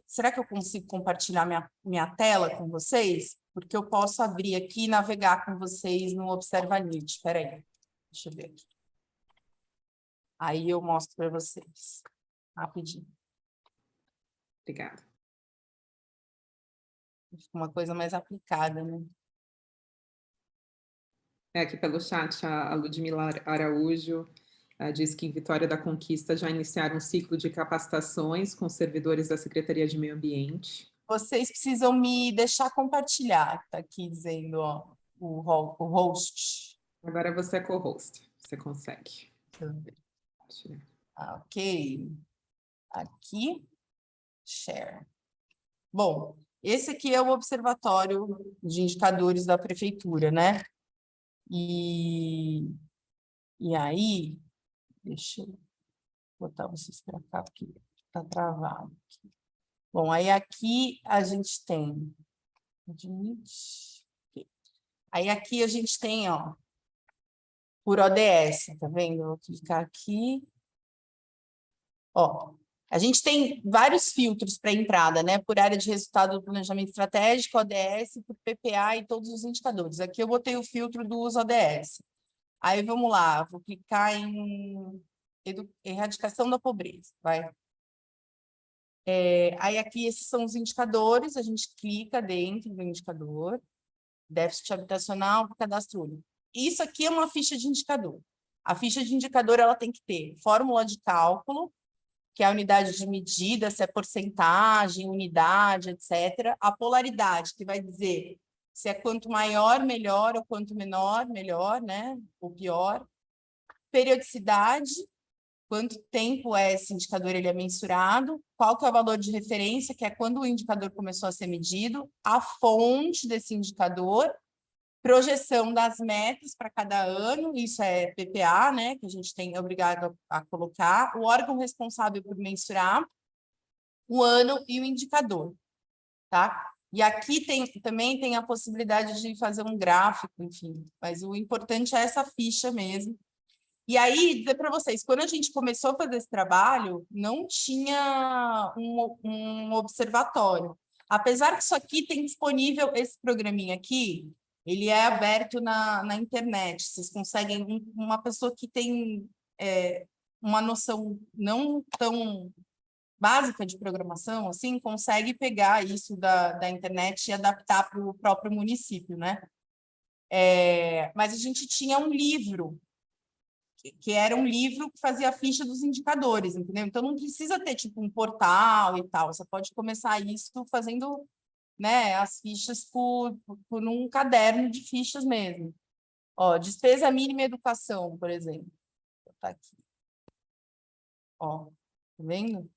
será que eu consigo compartilhar minha tela com vocês? Porque eu posso abrir aqui e navegar com vocês no Observanit. Espera aí, deixa eu ver aqui. Aí eu mostro para vocês, rapidinho. Obrigada. Uma coisa mais aplicada, né? Aqui pelo chat, a Ludmila Araújo diz que em Vitória da Conquista já iniciaram um ciclo de capacitações com servidores da Secretaria de Meio Ambiente. Vocês precisam me deixar compartilhar, está aqui dizendo, ó, o host. Agora você é co-host, você consegue. Ok. Aqui, share. Bom, esse aqui é o observatório de indicadores da prefeitura, né? E aí, deixa eu botar vocês para cá, porque está travado aqui. Bom, aí aqui a gente tem... Aí aqui a gente tem, ó, por ODS, tá vendo? Eu vou clicar aqui. Ó, a gente tem vários filtros para entrada, né? Por área de resultado do planejamento estratégico, ODS, por PPA e todos os indicadores. Aqui eu botei o filtro dos ODS. Aí vamos lá, vou clicar em erradicação da pobreza, vai. Aí aqui esses são os indicadores, a gente clica dentro do indicador, déficit habitacional, cadastro único. Isso aqui é uma ficha de indicador. A ficha de indicador ela tem que ter fórmula de cálculo, que é a unidade de medida, se é porcentagem, unidade, etc. A polaridade, que vai dizer se é quanto maior, melhor, ou quanto menor, melhor, né? Ou pior. Periodicidade, quanto tempo esse indicador ele é mensurado, qual que é o valor de referência, que é quando o indicador começou a ser medido, a fonte desse indicador, projeção das metas para cada ano, isso é PPA, né, que a gente é obrigado a colocar, o órgão responsável por mensurar, o ano e o indicador, tá? E aqui também tem a possibilidade de fazer um gráfico, enfim, mas o importante é essa ficha mesmo. E aí, dizer para vocês, quando a gente começou a fazer esse trabalho, não tinha um observatório. Apesar que isso aqui tem disponível, esse programinha aqui, ele é aberto na internet. Vocês conseguem, uma pessoa que tem uma noção não tão básica de programação, assim, consegue pegar isso da internet e adaptar para o próprio município, né? Mas a gente tinha um livro, que era um livro que fazia a ficha dos indicadores, entendeu? Então, não precisa ter, tipo, um portal e tal. Você pode começar isso fazendo, né, as fichas por um caderno de fichas mesmo. Ó, despesa mínima educação, por exemplo. Vou botar aqui. Ó, tá vendo?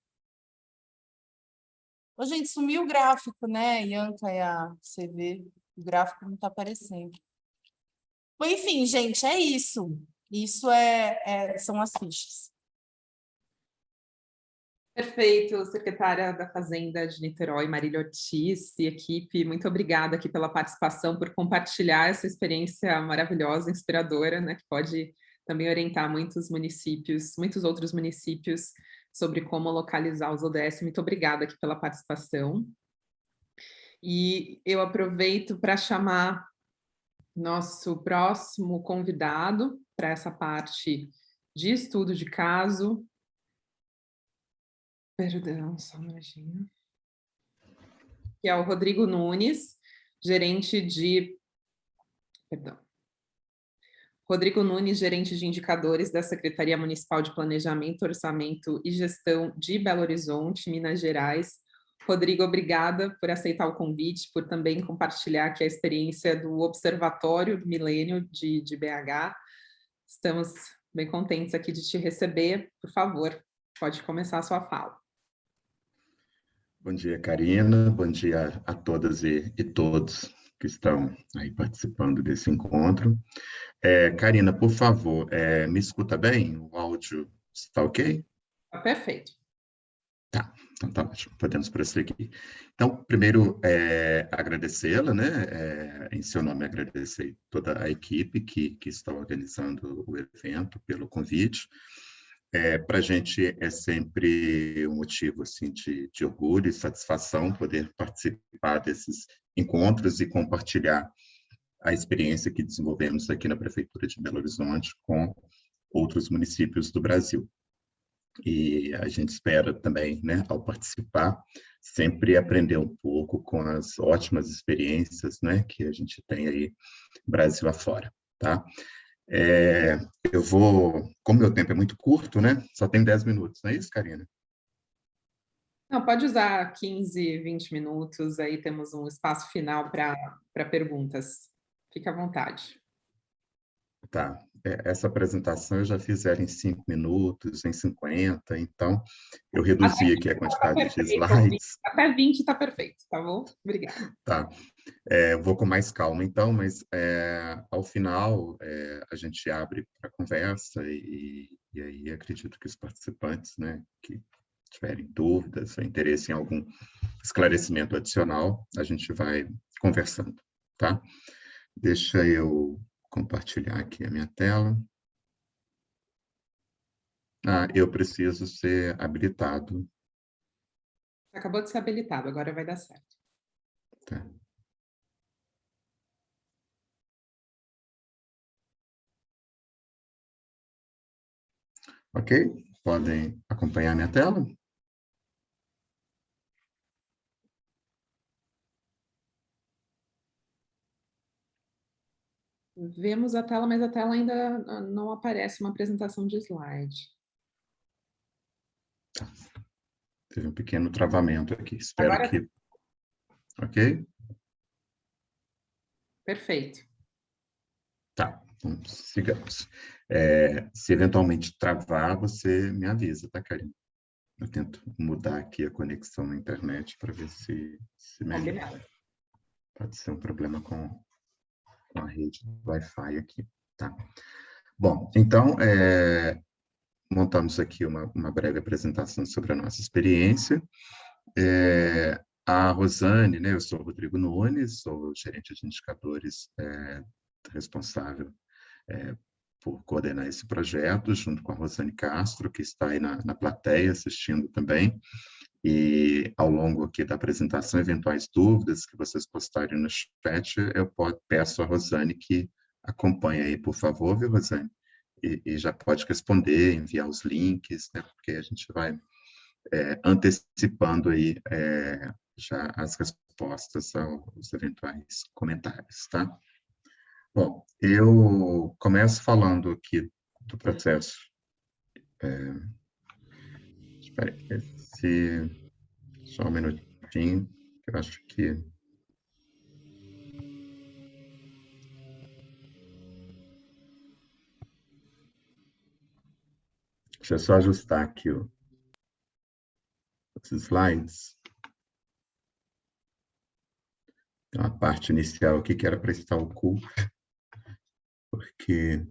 Ô, gente, sumiu o gráfico, né, Ianca e a CV. O gráfico não está aparecendo. Bom, enfim, gente, é isso. Isso são as fichas. Perfeito, secretária da Fazenda de Niterói, Marília Ortiz e equipe, muito obrigada aqui pela participação, por compartilhar essa experiência maravilhosa, inspiradora, né, que pode também orientar muitos outros municípios sobre como localizar os ODS. Muito obrigada aqui pela participação. E eu aproveito para chamar nosso próximo convidado para essa parte de estudo de caso. Perdão, só um minutinho. Que é o Rodrigo Nunes, gerente de... Perdão. Rodrigo Nunes, gerente de indicadores da Secretaria Municipal de Planejamento, Orçamento e Gestão de Belo Horizonte, Minas Gerais. Rodrigo, obrigada por aceitar o convite, por também compartilhar aqui a experiência do Observatório do Milênio de BH. Estamos bem contentes aqui de te receber. Por favor, pode começar a sua fala. Bom dia, Karina. Bom dia a todas e todos. que estão aí participando desse encontro. Karina, por favor, me escuta bem? O áudio está ok? Tá perfeito. Tá, então tá ótimo, podemos prosseguir. Então, primeiro, agradecê-la, né? Em seu nome, agradecer toda a equipe que está organizando o evento pelo convite. Para a gente é sempre um motivo assim, de orgulho e satisfação poder participar desses encontros e compartilhar a experiência que desenvolvemos aqui na Prefeitura de Belo Horizonte com outros municípios do Brasil. E a gente espera também, né, ao participar, sempre aprender um pouco com as ótimas experiências, né, que a gente tem aí Brasil afora, tá? Eu vou, como meu tempo é muito curto, né? Só tem 10 minutos, não é isso, Karina? Não, pode usar 15, 20 minutos, aí temos um espaço final para perguntas. Fique à vontade. Tá. Essa apresentação eu já fiz ela em 5 minutos, em 50, então eu reduzi aqui a quantidade de slides. Até 20 está perfeito, tá bom? Obrigada. Tá. Vou com mais calma, então, mas ao final a gente abre para conversa e aí acredito que os participantes, né, que tiverem dúvidas ou interesse em algum esclarecimento adicional, a gente vai conversando, tá? Deixa eu compartilhar aqui a minha tela. Eu preciso ser habilitado. Acabou de ser habilitado, agora vai dar certo. Tá. Ok? Podem acompanhar minha tela? Vemos a tela, mas a tela ainda não aparece uma apresentação de slide. Tá. Teve um pequeno travamento aqui. Espero Agora... que... Ok? Perfeito. Tá, então sigamos. Se eventualmente travar, você me avisa, tá, Karina? Eu tento mudar aqui a conexão na internet para ver se melhora. Pode ser um problema com a rede Wi-Fi aqui, tá? Bom, então, montamos aqui uma breve apresentação sobre a nossa experiência. A Rosane, né, eu sou o Rodrigo Nunes, sou gerente de indicadores responsável por coordenar esse projeto, junto com a Rosane Castro, que está aí na plateia assistindo também. E ao longo aqui da apresentação, eventuais dúvidas que vocês postarem no chat, eu peço a Rosane que acompanhe aí, por favor, viu, Rosane? E já pode responder, enviar os links, né, porque a gente vai antecipando aí já as respostas aos eventuais comentários, tá? Bom, eu começo falando aqui do processo. Espera aí, só um minutinho, que eu acho que... Deixa eu só ajustar aqui os slides. Tem uma parte inicial aqui que era para estar oculta, porque...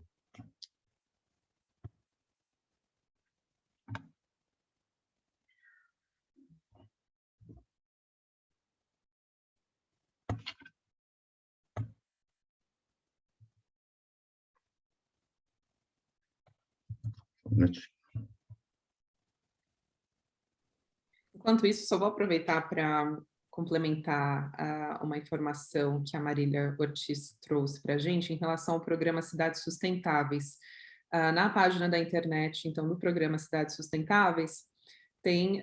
Enquanto isso, só vou aproveitar para complementar uma informação que a Marília Ortiz trouxe para a gente em relação ao programa Cidades Sustentáveis. Na página da internet, então, do programa Cidades Sustentáveis, tem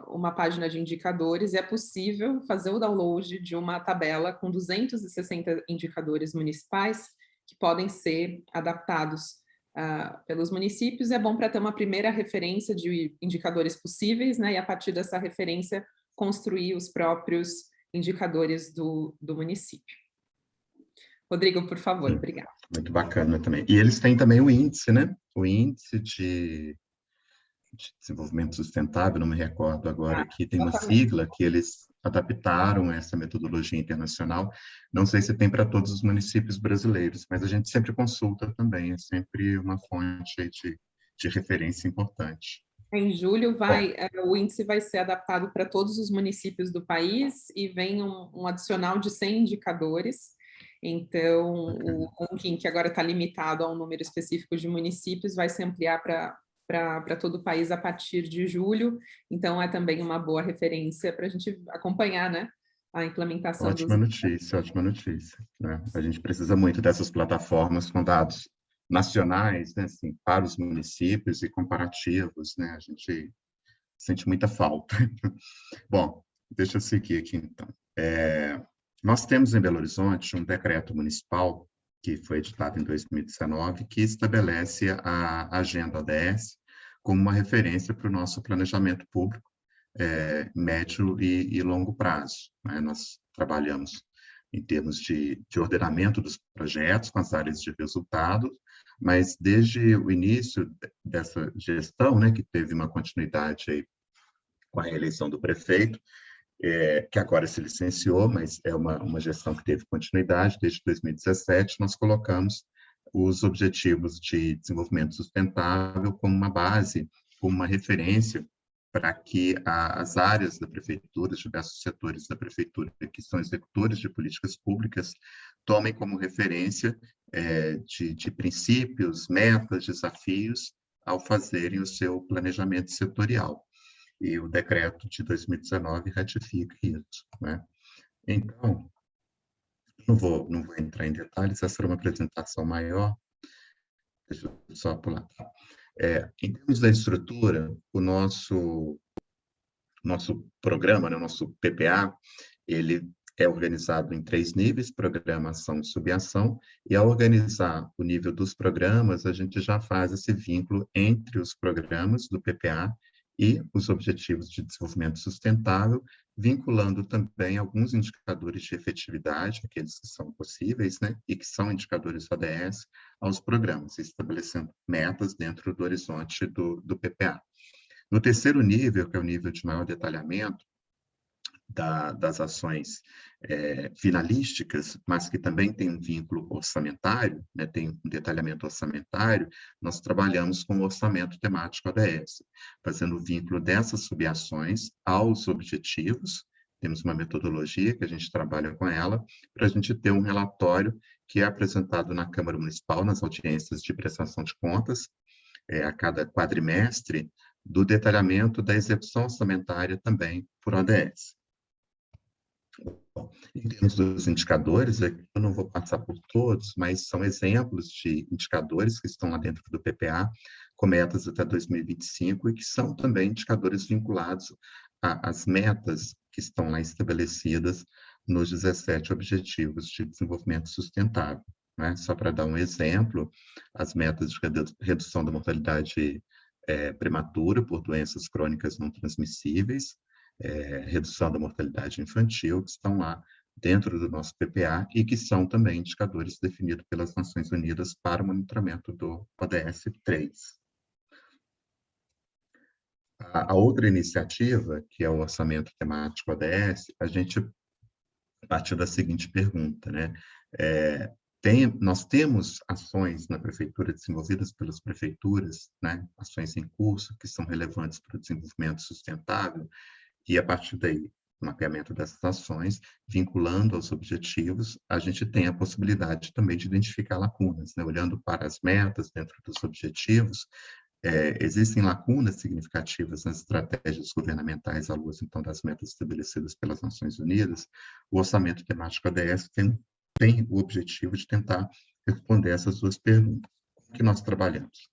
uma página de indicadores e é possível fazer o download de uma tabela com 260 indicadores municipais que podem ser adaptados pelos municípios. É bom para ter uma primeira referência de indicadores possíveis, né, e a partir dessa referência construir os próprios indicadores do município. Rodrigo, por favor, obrigada. Muito bacana também. E eles têm também o índice, né? O índice de desenvolvimento sustentável, não me recordo agora aqui, tem uma sigla que eles adaptaram essa metodologia internacional. Não sei se tem para todos os municípios brasileiros, mas a gente sempre consulta também, é sempre uma fonte de referência importante. Em julho, o índice vai ser adaptado para todos os municípios do país e vem um adicional de 100 indicadores. Então, o ranking, que agora está limitado a um número específico de municípios, vai se ampliar para todo o país a partir de julho. Então, é também uma boa referência para a gente acompanhar, né, a implementação ótima notícia, né? A gente precisa muito dessas plataformas com dados nacionais, né, assim, para os municípios e comparativos, né? A gente sente muita falta. Bom, deixa eu seguir aqui, então. Nós temos em Belo Horizonte um decreto municipal que foi editado em 2019, que estabelece a Agenda ODS como uma referência para o nosso planejamento público médio e longo prazo, né? Nós trabalhamos em termos de ordenamento dos projetos com as áreas de resultado, mas desde o início dessa gestão, né, que teve uma continuidade aí com a reeleição do prefeito, que agora se licenciou, mas é uma gestão que teve continuidade. Desde 2017, nós colocamos os Objetivos de Desenvolvimento Sustentável como uma base, como uma referência para que as áreas da prefeitura, os diversos setores da prefeitura que são executores de políticas públicas, tomem como referência de princípios, metas, desafios, ao fazerem o seu planejamento setorial. E o decreto de 2019 ratifica isso, né? Então, não vou entrar em detalhes, essa era uma apresentação maior, deixa eu só pular. Em termos da estrutura, o nosso programa, né, o nosso PPA, ele é organizado em 3 níveis: programa, ação e subação, e ao organizar o nível dos programas, a gente já faz esse vínculo entre os programas do PPA e os Objetivos de Desenvolvimento Sustentável, vinculando também alguns indicadores de efetividade, aqueles que são possíveis, né, e que são indicadores ODS, aos programas, estabelecendo metas dentro do horizonte do PPA. No terceiro nível, que é o nível de maior detalhamento das ações finalísticas, mas que também tem um vínculo orçamentário, né, tem um detalhamento orçamentário, nós trabalhamos com o orçamento temático ODS, fazendo o vínculo dessas subações aos objetivos. Temos uma metodologia que a gente trabalha com ela, para a gente ter um relatório que é apresentado na Câmara Municipal, nas audiências de prestação de contas, a cada quadrimestre, do detalhamento da execução orçamentária também por ODS. Bom, em termos dos indicadores, eu não vou passar por todos, mas são exemplos de indicadores que estão lá dentro do PPA, com metas até 2025, e que são também indicadores vinculados às metas que estão lá estabelecidas nos 17 Objetivos de Desenvolvimento Sustentável, né? Só para dar um exemplo, as metas de redução da mortalidade prematura por doenças crônicas não transmissíveis, redução da mortalidade infantil, que estão lá dentro do nosso PPA e que são também indicadores definidos pelas Nações Unidas para o monitoramento do ODS 3. A outra iniciativa, que é o orçamento temático ODS, a gente partiu da seguinte pergunta, né? Nós temos ações na prefeitura desenvolvidas pelas prefeituras, né? Ações em curso que são relevantes para o desenvolvimento sustentável, e a partir daí, o mapeamento dessas ações, vinculando aos objetivos, a gente tem a possibilidade também de identificar lacunas, né? Olhando para as metas dentro dos objetivos, existem lacunas significativas nas estratégias governamentais à luz, então, das metas estabelecidas pelas Nações Unidas. O orçamento temático ODS tem o objetivo de tentar responder essas duas perguntas. Como que nós trabalhamos?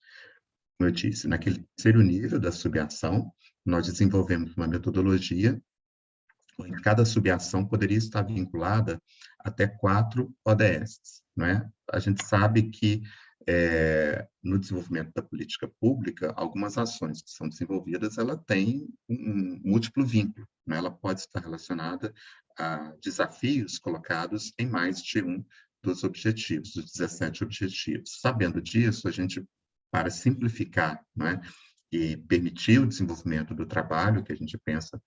Como eu disse, naquele terceiro nível da subação, nós desenvolvemos uma metodologia onde cada subação poderia estar vinculada até 4 ODS, não é? A gente sabe que no desenvolvimento da política pública, algumas ações que são desenvolvidas, ela tem um múltiplo vínculo, né? Ela pode estar relacionada a desafios colocados em mais de um dos objetivos, dos 17 objetivos. Sabendo disso, a gente, para simplificar, não é? E permitir o desenvolvimento do trabalho, que a gente pensa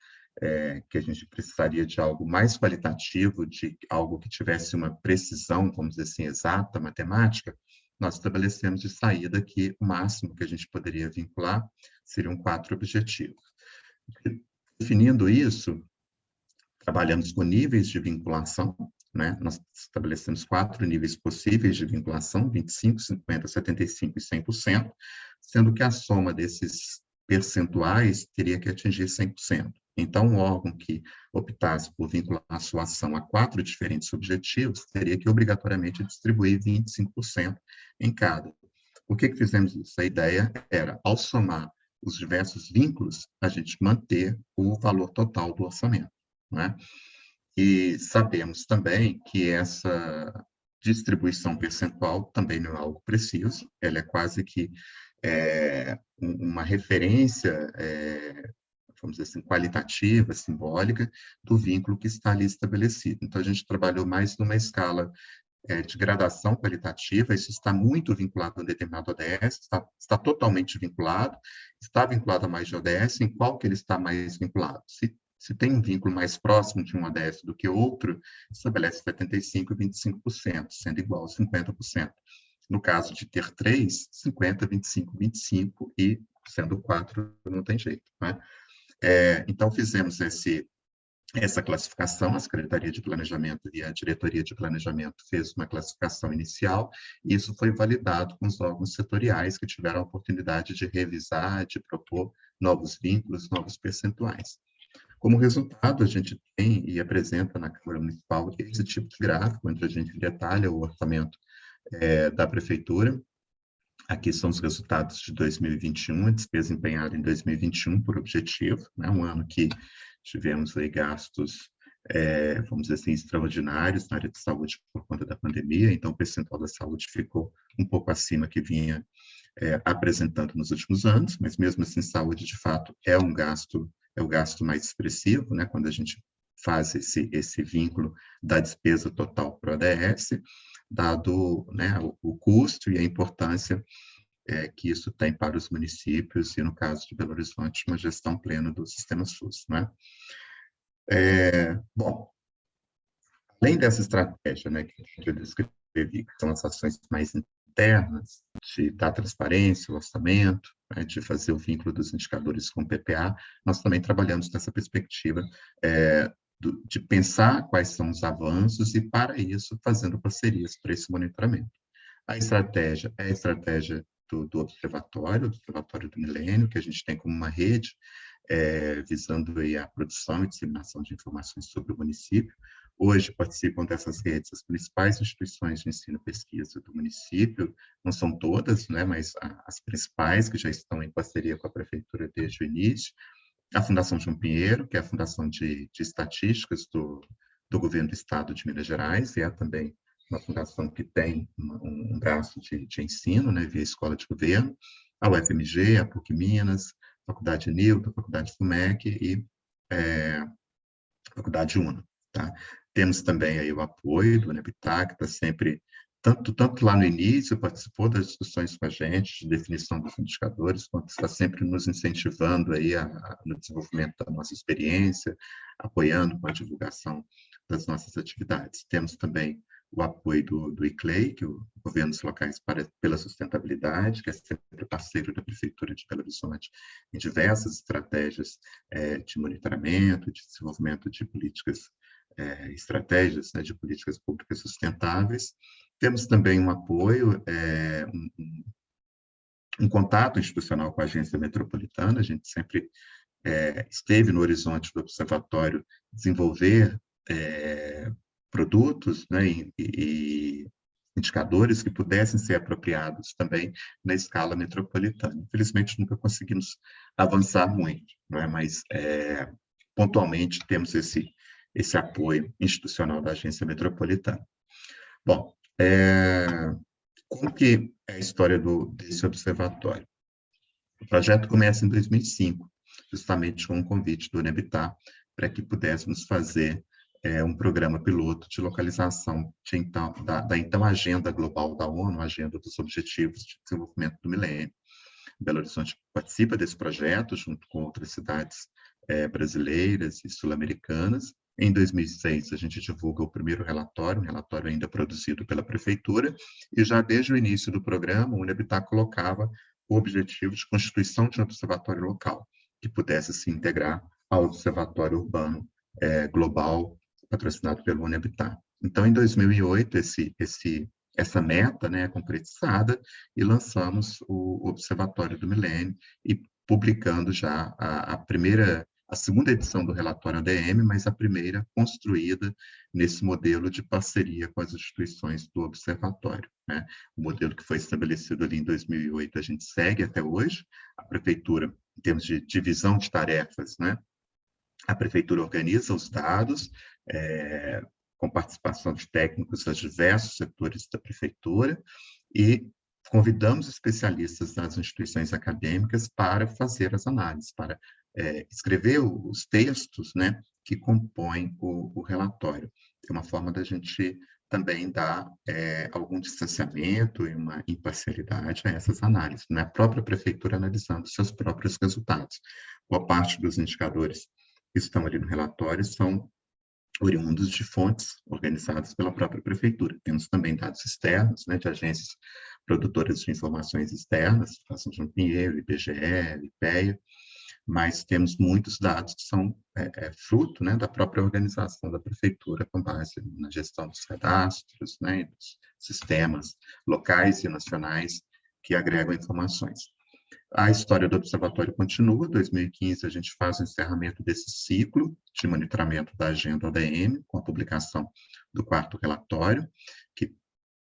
que a gente precisaria de algo mais qualitativo, de algo que tivesse uma precisão, vamos dizer assim, exata, matemática, nós estabelecemos de saída que o máximo que a gente poderia vincular seriam 4 objetivos. Definindo isso, trabalhamos com níveis de vinculação, né? Nós estabelecemos 4 níveis possíveis de vinculação, 25%, 50%, 75% e 100%, sendo que a soma desses percentuais teria que atingir 100%. Então, um órgão que optasse por vincular a sua ação a 4 diferentes objetivos, teria que obrigatoriamente distribuir 25% em cada. Por que fizemos isso? A ideia era, ao somar os diversos vínculos, a gente manter o valor total do orçamento, né? E sabemos também que essa distribuição percentual também não é algo preciso, ela é quase que uma referência, vamos dizer assim, qualitativa, simbólica, do vínculo que está ali estabelecido. Então, a gente trabalhou mais numa escala de gradação qualitativa, isso está muito vinculado a um determinado ODS, está totalmente vinculado, está vinculado a mais de ODS, em qual que ele está mais vinculado? Se tem um vínculo mais próximo de um ODS do que outro, estabelece 75% e 25%, sendo igual a 50%. No caso de ter 3, 50%, 25%, 25%, e sendo 4, não tem jeito, né? Então, fizemos essa classificação, a Secretaria de Planejamento e a Diretoria de Planejamento fez uma classificação inicial, e isso foi validado com os órgãos setoriais que tiveram a oportunidade de revisar, de propor novos vínculos, novos percentuais. Como resultado, a gente tem e apresenta na Câmara Municipal esse tipo de gráfico, onde a gente detalha o orçamento da Prefeitura. Aqui são os resultados de 2021, a despesa empenhada em 2021 por objetivo, né? Um ano que tivemos aí gastos, vamos dizer assim, extraordinários na área de saúde por conta da pandemia, então o percentual da saúde ficou um pouco acima que vinha apresentando nos últimos anos, mas mesmo assim, saúde, de fato, é o gasto mais expressivo, né, quando a gente faz esse vínculo da despesa total para o ODS, dado, né, o custo e a importância que isso tem para os municípios, e no caso de Belo Horizonte, uma gestão plena do sistema SUS, né? Bom, além dessa estratégia, né, que eu descrevi, que são as ações mais internas, de dar transparência, o orçamento, né, de fazer o vínculo dos indicadores com o PPA, nós também trabalhamos nessa perspectiva de pensar quais são os avanços e, para isso, fazendo parcerias para esse monitoramento. A estratégia é a estratégia do Observatório do Milênio, que a gente tem como uma rede visando aí a produção e disseminação de informações sobre o município. Hoje participam dessas redes as principais instituições de ensino e pesquisa do município, não são todas, né, mas as principais que já estão em parceria com a Prefeitura desde o início. A Fundação João Pinheiro, que é a Fundação de Estatísticas do Governo do Estado de Minas Gerais, e é também uma fundação que tem um braço de ensino, né, via Escola de Governo, a UFMG, a PUC Minas, a Faculdade Newton, a Faculdade FUMEC e a Faculdade UNA, tá? Temos também aí o apoio do UNEBITAC, que está sempre, tanto lá no início, participou das discussões com a gente, de definição dos indicadores, quanto está sempre nos incentivando aí no desenvolvimento da nossa experiência, apoiando com a divulgação das nossas atividades. Temos também o apoio do ICLEI, que é o Governos Locais pela Sustentabilidade, que é sempre parceiro da Prefeitura de Belo Horizonte em diversas estratégias de monitoramento, de desenvolvimento de políticas, estratégias, né, de políticas públicas sustentáveis. Temos também um apoio, um contato institucional com a Agência Metropolitana, a gente sempre esteve no horizonte do Observatório desenvolver produtos, né, e indicadores que pudessem ser apropriados também na escala metropolitana. Infelizmente, nunca conseguimos avançar muito, né, mas pontualmente temos esse apoio institucional da Agência Metropolitana. Bom, como que é a história desse observatório? O projeto começa em 2005, justamente com um convite do UNEBITAC para que pudéssemos fazer um programa piloto de localização da então Agenda Global da ONU, a Agenda dos Objetivos de Desenvolvimento do Milênio. Belo Horizonte participa desse projeto, junto com outras cidades brasileiras e sul-americanas. Em 2006, a gente divulga o primeiro relatório, um relatório ainda produzido pela Prefeitura, e já desde o início do programa, o UNEBITAC colocava o objetivo de constituição de um observatório local, que pudesse se integrar ao Observatório Urbano Global, patrocinado pelo UNEBITAC. Então, em 2008, essa meta, né, é concretizada, e lançamos o Observatório do Milênio, e publicando já a segunda edição do relatório ADM, mas a primeira construída nesse modelo de parceria com as instituições do observatório, né? O modelo que foi estabelecido ali em 2008, a gente segue até hoje. A prefeitura, em termos de divisão de tarefas, né? A prefeitura organiza os dados, com participação de técnicos dos diversos setores da prefeitura, e convidamos especialistas das instituições acadêmicas para fazer as análises, para escrever os textos, né, que compõem o relatório. É uma forma da gente também dar algum distanciamento e uma imparcialidade a essas análises, né? A própria prefeitura analisando seus próprios resultados. Boa parte dos indicadores que estão ali no relatório são oriundos de fontes organizadas pela própria prefeitura. Temos também dados externos, né, de agências produtoras de informações externas, Fundação João Pinheiro, IBGE, IPEA, mas temos muitos dados que são fruto, né, da própria organização da prefeitura, com base na gestão dos cadastros, né, e dos sistemas locais e nacionais que agregam informações. A história do observatório continua. Em 2015, a gente faz o encerramento desse ciclo de monitoramento da agenda ODM, com a publicação do 4º relatório, que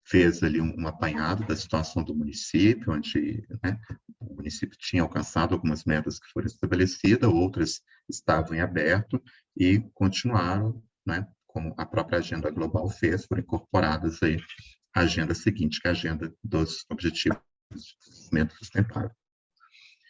fez ali um apanhado da situação do município, onde, né, o município tinha alcançado algumas metas que foram estabelecidas, outras estavam em aberto e continuaram, né, como a própria agenda global fez, foram incorporadas aí à agenda seguinte, que é a agenda dos Objetivos de Desenvolvimento Sustentável.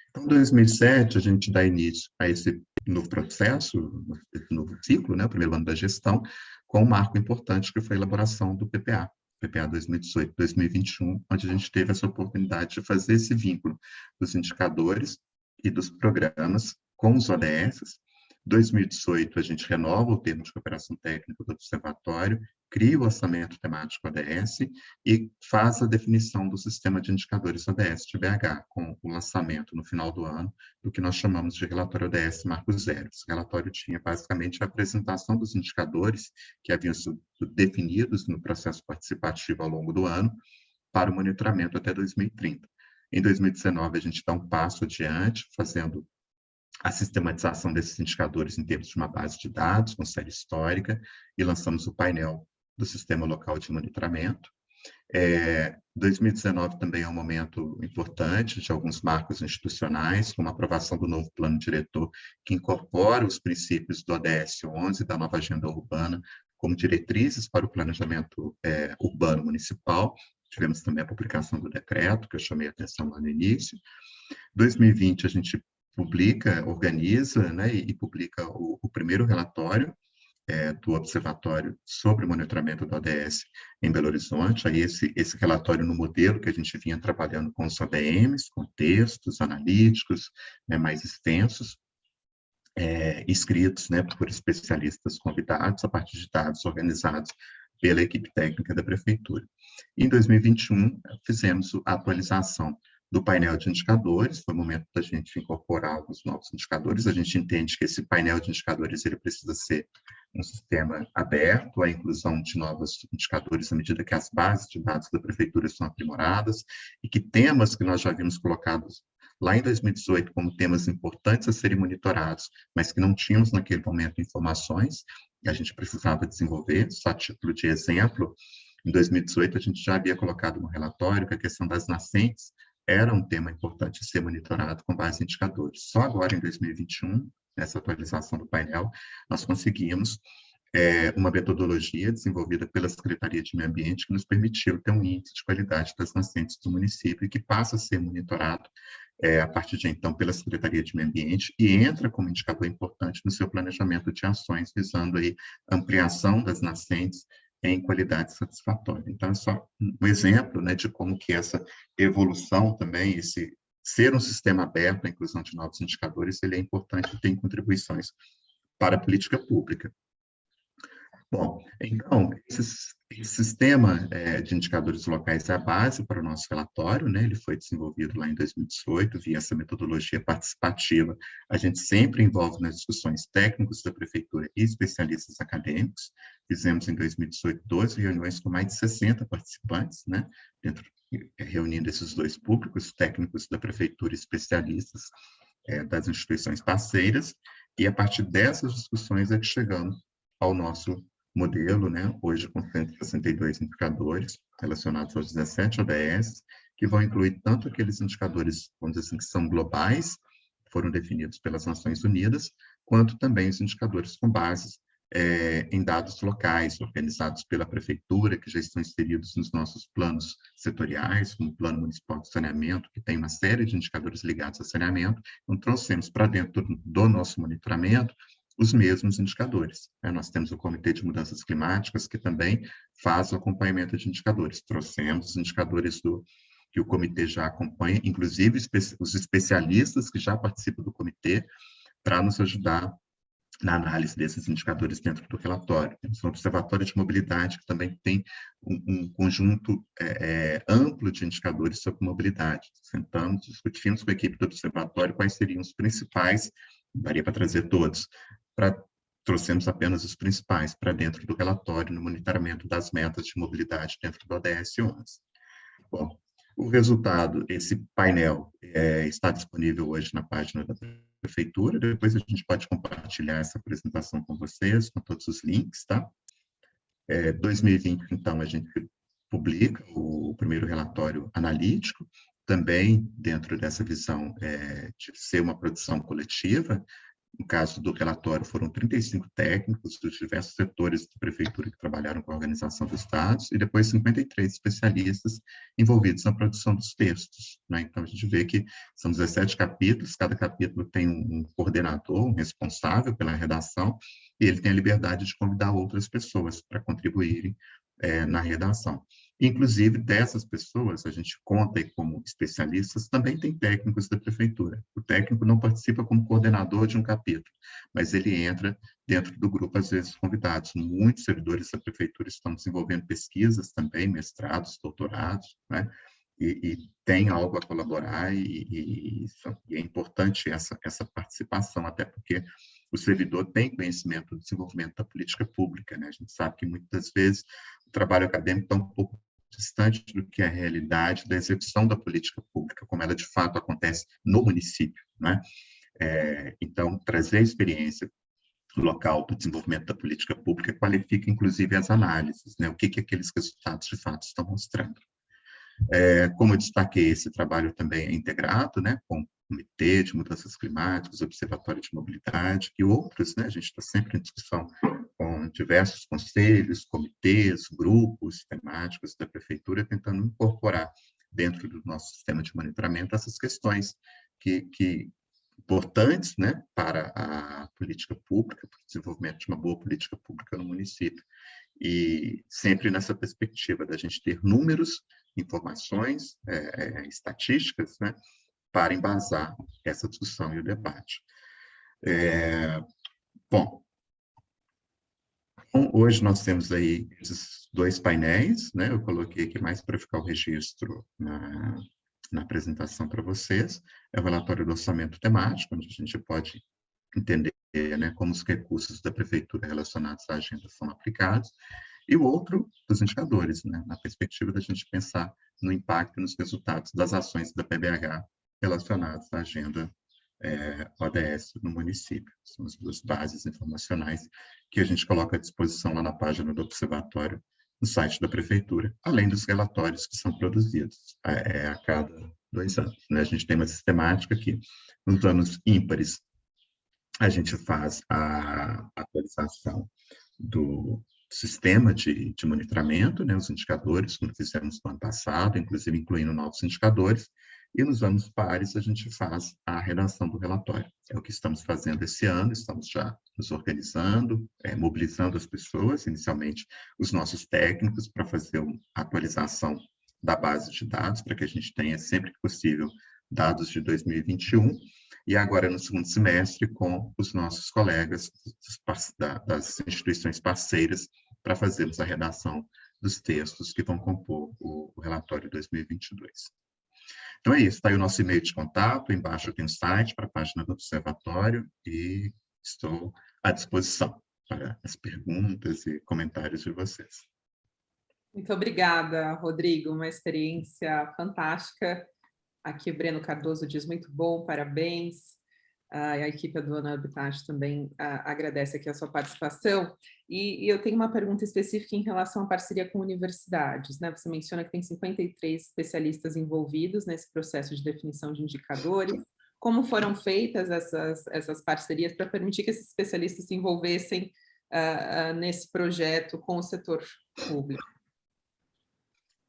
Então, em 2007, a gente dá início a esse novo processo, esse novo ciclo, né, o primeiro ano da gestão, com um marco importante que foi a elaboração do PPA 2018-2021, onde a gente teve essa oportunidade de fazer esse vínculo dos indicadores e dos programas com os ODS. Em 2018, a gente renova o termo de cooperação técnica do observatório, cria o orçamento temático ODS e faz a definição do sistema de indicadores ODS de BH, com o lançamento no final do ano do que nós chamamos de relatório ODS Marco Zero. Esse relatório tinha basicamente a apresentação dos indicadores que haviam sido definidos no processo participativo ao longo do ano para o monitoramento até 2030. Em 2019, a gente dá um passo adiante, fazendo a sistematização desses indicadores em termos de uma base de dados com série histórica, e lançamos o painel do Sistema Local de Monitoramento. 2019 também é um momento importante de alguns marcos institucionais, como a aprovação do novo plano diretor, que incorpora os princípios do ODS 11, da nova agenda urbana, como diretrizes para o planejamento urbano municipal. Tivemos também a publicação do decreto, que eu chamei a atenção lá no início. 2020, a gente organiza, né, e publica o primeiro relatório do Observatório sobre o monitoramento do ODS em Belo Horizonte. Aí esse relatório no modelo que a gente vinha trabalhando com os ODMs, com textos analíticos, né, mais extensos, escritos, né, por especialistas convidados, a partir de dados organizados pela equipe técnica da Prefeitura. Em 2021, fizemos a atualização do painel de indicadores. Foi o momento da gente incorporar os novos indicadores. A gente entende que esse painel de indicadores ele precisa ser um sistema aberto à inclusão de novos indicadores à medida que as bases de dados da prefeitura são aprimoradas, e que temas que nós já havíamos colocados lá em 2018 como temas importantes a serem monitorados, mas que não tínhamos naquele momento informações, e a gente precisava desenvolver. Só a título de exemplo, em 2018 a gente já havia colocado no relatório que a questão das nascentes era um tema importante a ser monitorado com base em indicadores. Só agora, em 2021, nessa atualização do painel, nós conseguimos uma metodologia desenvolvida pela Secretaria de Meio Ambiente que nos permitiu ter um índice de qualidade das nascentes do município e que passa a ser monitorado a partir de então pela Secretaria de Meio Ambiente e entra como indicador importante no seu planejamento de ações, visando aí ampliação das nascentes em qualidade satisfatória. Então, é só um exemplo, né, de como que essa evolução também, esse ser um sistema aberto à inclusão de novos indicadores, ele é importante e tem contribuições para a política pública. Bom, então, esse sistema de indicadores locais é a base para o nosso relatório, né? Ele foi desenvolvido lá em 2018, via essa metodologia participativa. A gente sempre envolve nas discussões técnicos da prefeitura e especialistas acadêmicos. Fizemos em 2018 12 reuniões com mais de 60 participantes, né? Reunindo esses dois públicos, técnicos da prefeitura e especialistas das instituições parceiras, e a partir dessas discussões é que chegamos ao nosso modelo, né, hoje com 162 indicadores relacionados aos 17 ODS, que vão incluir tanto aqueles indicadores, vamos dizer assim, que são globais, foram definidos pelas Nações Unidas, quanto também os indicadores com bases em dados locais, organizados pela prefeitura, que já estão inseridos nos nossos planos setoriais, como o Plano Municipal de Saneamento, que tem uma série de indicadores ligados a saneamento. Então, trouxemos para dentro do nosso monitoramento os mesmos indicadores. Nós temos o Comitê de Mudanças Climáticas, que também faz o acompanhamento de indicadores. Trouxemos os indicadores que o comitê já acompanha, inclusive os especialistas que já participam do comitê, para nos ajudar na análise desses indicadores dentro do relatório. Temos um observatório de mobilidade, que também tem um conjunto amplo de indicadores sobre mobilidade. Sentamos, discutimos com a equipe do observatório quais seriam os principais, daria para trazer todos, trouxemos apenas os principais para dentro do relatório no monitoramento das metas de mobilidade dentro do ODS 11. Bom, o resultado, esse painel está disponível hoje na página da prefeitura, depois a gente pode compartilhar essa apresentação com vocês, com todos os links, tá? 2020, então, a gente publica o primeiro relatório analítico, também dentro dessa visão de ser uma produção coletiva. No caso do relatório, foram 35 técnicos dos diversos setores da prefeitura que trabalharam com a organização dos dados, e depois 53 especialistas envolvidos na produção dos textos, né? Então, a gente vê que são 17 capítulos, cada capítulo tem um coordenador, um responsável pela redação, e ele tem a liberdade de convidar outras pessoas para contribuírem na redação. Inclusive, dessas pessoas, a gente conta aí como especialistas, também tem técnicos da prefeitura. O técnico não participa como coordenador de um capítulo, mas ele entra dentro do grupo, às vezes, convidados. Muitos servidores da prefeitura estão desenvolvendo pesquisas também, mestrados, doutorados, né? E tem algo a colaborar, e é importante essa participação, até porque o servidor tem conhecimento do desenvolvimento da política pública, né? A gente sabe que muitas vezes o trabalho acadêmico está um pouco distante do que é a realidade da execução da política pública, como ela de fato acontece no município, né? Então, trazer a experiência local do desenvolvimento da política pública qualifica, inclusive, as análises, né? O que aqueles resultados de fato estão mostrando. Como eu destaquei, esse trabalho também é integrado, né, com o Comitê de Mudanças Climáticas, Observatório de Mobilidade e outros, né? A gente está sempre em discussão com diversos conselhos, comitês, grupos temáticos da prefeitura, tentando incorporar dentro do nosso sistema de monitoramento essas questões que importantes, né, para a política pública, para o desenvolvimento de uma boa política pública no município. E sempre nessa perspectiva da gente ter números, informações, estatísticas, né, para embasar essa discussão e o debate. Bom, então, hoje nós temos aí esses dois painéis, né, eu coloquei aqui mais para ficar o registro na apresentação para vocês. É o relatório do orçamento temático, onde a gente pode entender, né, como os recursos da prefeitura relacionados à agenda são aplicados, e o outro dos indicadores, né, na perspectiva da gente pensar no impacto e nos resultados das ações da PBH relacionadas à agenda ODS no município. São as duas bases informacionais que a gente coloca à disposição lá na página do observatório, no site da prefeitura, além dos relatórios que são produzidos a cada 2 anos. Né? A gente tem uma sistemática que, nos anos ímpares, a gente faz a atualização do sistema de monitoramento, né, os indicadores, como fizemos no ano passado, inclusive incluindo novos indicadores, e nos anos pares a gente faz a redação do relatório. É o que estamos fazendo esse ano, estamos já nos organizando, mobilizando as pessoas, inicialmente os nossos técnicos, para fazer a atualização da base de dados, para que a gente tenha sempre que possível dados de 2021, e agora no segundo semestre com os nossos colegas das instituições parceiras para fazermos a redação dos textos que vão compor o relatório 2022. Então é isso, está aí o nosso e-mail de contato, embaixo tem o site para a página do Observatório e estou à disposição para as perguntas e comentários de vocês. Muito obrigada, Rodrigo, uma experiência fantástica. Aqui o Breno Cardoso diz muito bom, parabéns. A equipe do ONU Habitat também agradece aqui a sua participação. E eu tenho uma pergunta específica em relação à parceria com universidades, né? Você menciona que tem 53 especialistas envolvidos nesse processo de definição de indicadores. Como foram feitas essas parcerias para permitir que esses especialistas se envolvessem nesse projeto com o setor público?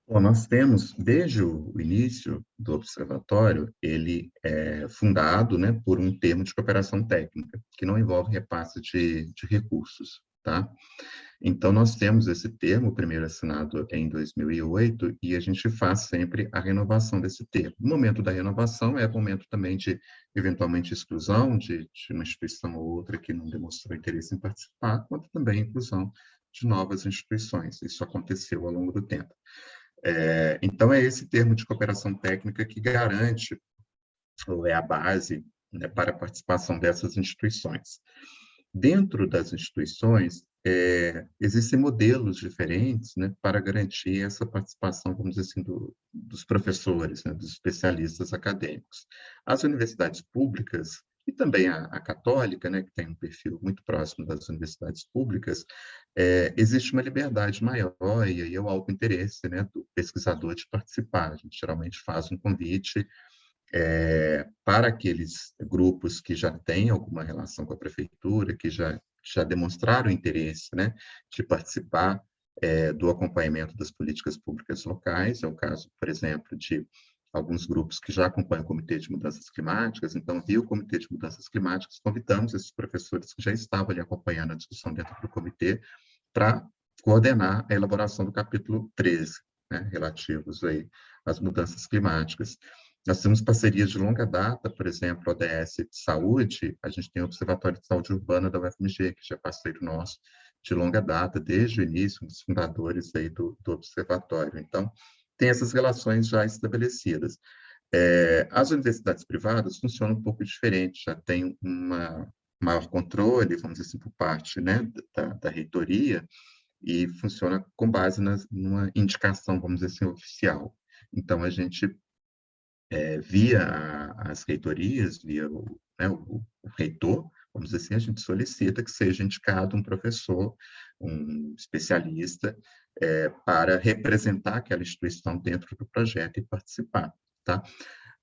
Bom, nós temos, desde o início do observatório, ele é fundado, né, por um termo de cooperação técnica, que não envolve repasse de recursos, tá? Então, nós temos esse termo, primeiro assinado em 2008, e a gente faz sempre a renovação desse termo. O momento da renovação é o momento também de, eventualmente, exclusão de uma instituição ou outra que não demonstrou interesse em participar, quanto também inclusão de novas instituições. Isso aconteceu ao longo do tempo. Então, é esse termo de cooperação técnica que garante, ou é a base, né, para a participação dessas instituições. Dentro das instituições, existem modelos diferentes, né, para garantir essa participação, vamos dizer assim, dos professores, né, dos especialistas acadêmicos. As universidades públicas, e também a católica, né, que tem um perfil muito próximo das universidades públicas, existe uma liberdade maior e aí é o autointeresse, né, do pesquisador de participar. A gente geralmente faz um convite para aqueles grupos que já têm alguma relação com a prefeitura, que já demonstraram interesse, né, de participar do acompanhamento das políticas públicas locais. É o caso, por exemplo, de alguns grupos que já acompanham o Comitê de Mudanças Climáticas. Então, via o Comitê de Mudanças Climáticas, convidamos esses professores que já estavam ali acompanhando a discussão dentro do comitê para coordenar a elaboração do capítulo 13, né, relativos aí às mudanças climáticas. Nós temos parcerias de longa data, por exemplo, a ODS de Saúde, a gente tem o Observatório de Saúde Urbana da UFMG, que já é parceiro nosso de longa data, desde o início, um dos fundadores aí do Observatório. Então, tem essas relações já estabelecidas. As universidades privadas funcionam um pouco diferente, já tem um maior controle, vamos dizer assim, por parte, né, da reitoria, e funciona com base numa indicação, vamos dizer assim, oficial. Então, a gente, via as reitorias, via o reitor, vamos dizer assim, a gente solicita que seja indicado um professor, um especialista, para representar aquela instituição dentro do projeto e participar, tá?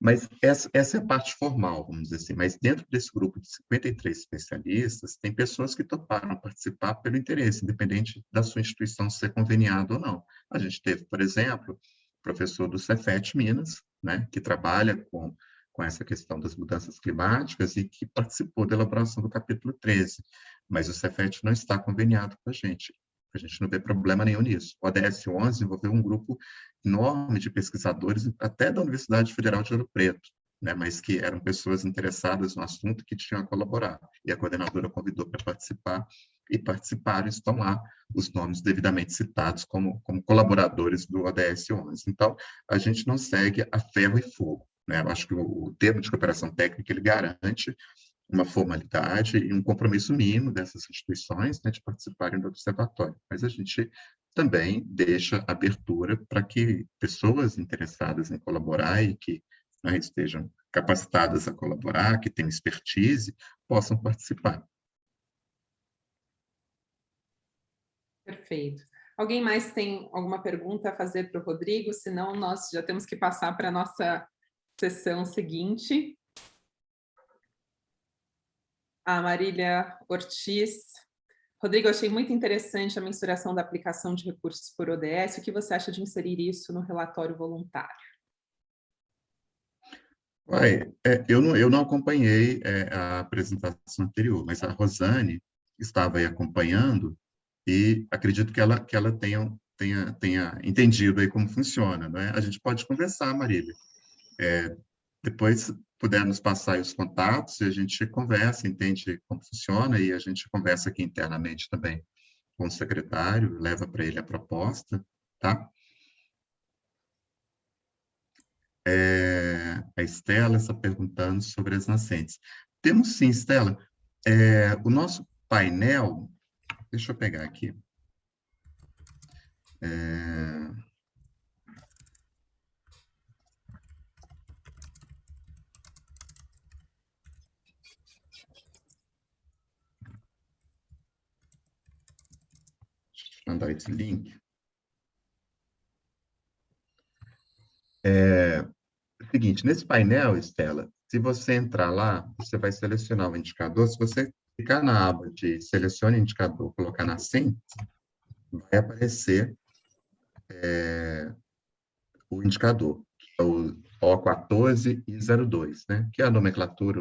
Mas essa é a parte formal, vamos dizer assim, mas dentro desse grupo de 53 especialistas, tem pessoas que toparam participar pelo interesse, independente da sua instituição ser conveniada ou não. A gente teve, por exemplo, o professor do Cefet Minas, né, que trabalha com essa questão das mudanças climáticas e que participou da elaboração do capítulo 13, mas o Cefet não está conveniado com a gente não vê problema nenhum nisso. O ODS 11 envolveu um grupo enorme de pesquisadores, até da Universidade Federal de Ouro Preto, né, mas que eram pessoas interessadas no assunto que tinham a colaborar, e a coordenadora convidou para participar, e participaram, estão lá os nomes devidamente citados como colaboradores do ODS 11. Então, a gente não segue a ferro e fogo, né? Eu acho que o termo de cooperação técnica, ele garante uma formalidade e um compromisso mínimo dessas instituições, né, de participarem do observatório. Mas a gente também deixa abertura para que pessoas interessadas em colaborar e que, né, estejam capacitadas a colaborar, que tenham expertise, possam participar. Perfeito. Alguém mais tem alguma pergunta a fazer para o Rodrigo? Senão, nós já temos que passar para a nossa sessão seguinte. A Marília Ortiz. Rodrigo, eu achei muito interessante a mensuração da aplicação de recursos por ODS. O que você acha de inserir isso no relatório voluntário? Eu não acompanhei a apresentação anterior, mas a Rosane estava aí acompanhando e acredito que ela tenha entendido aí como funciona, não é? A gente pode conversar, Marília. depois puder nos passar aí os contatos e a gente conversa, entende como funciona e a gente conversa aqui internamente também com o secretário, leva para ele a proposta, tá? A Estela está perguntando sobre as nascentes. Temos sim, Estela. O nosso painel, deixa eu pegar aqui. Mandar esse link. É o seguinte, nesse painel, Estela, se você entrar lá, você vai selecionar o indicador. Se você clicar na aba de selecione indicador, colocar nascente, vai aparecer o indicador, que é o O14 e 02, né? Que é a nomenclatura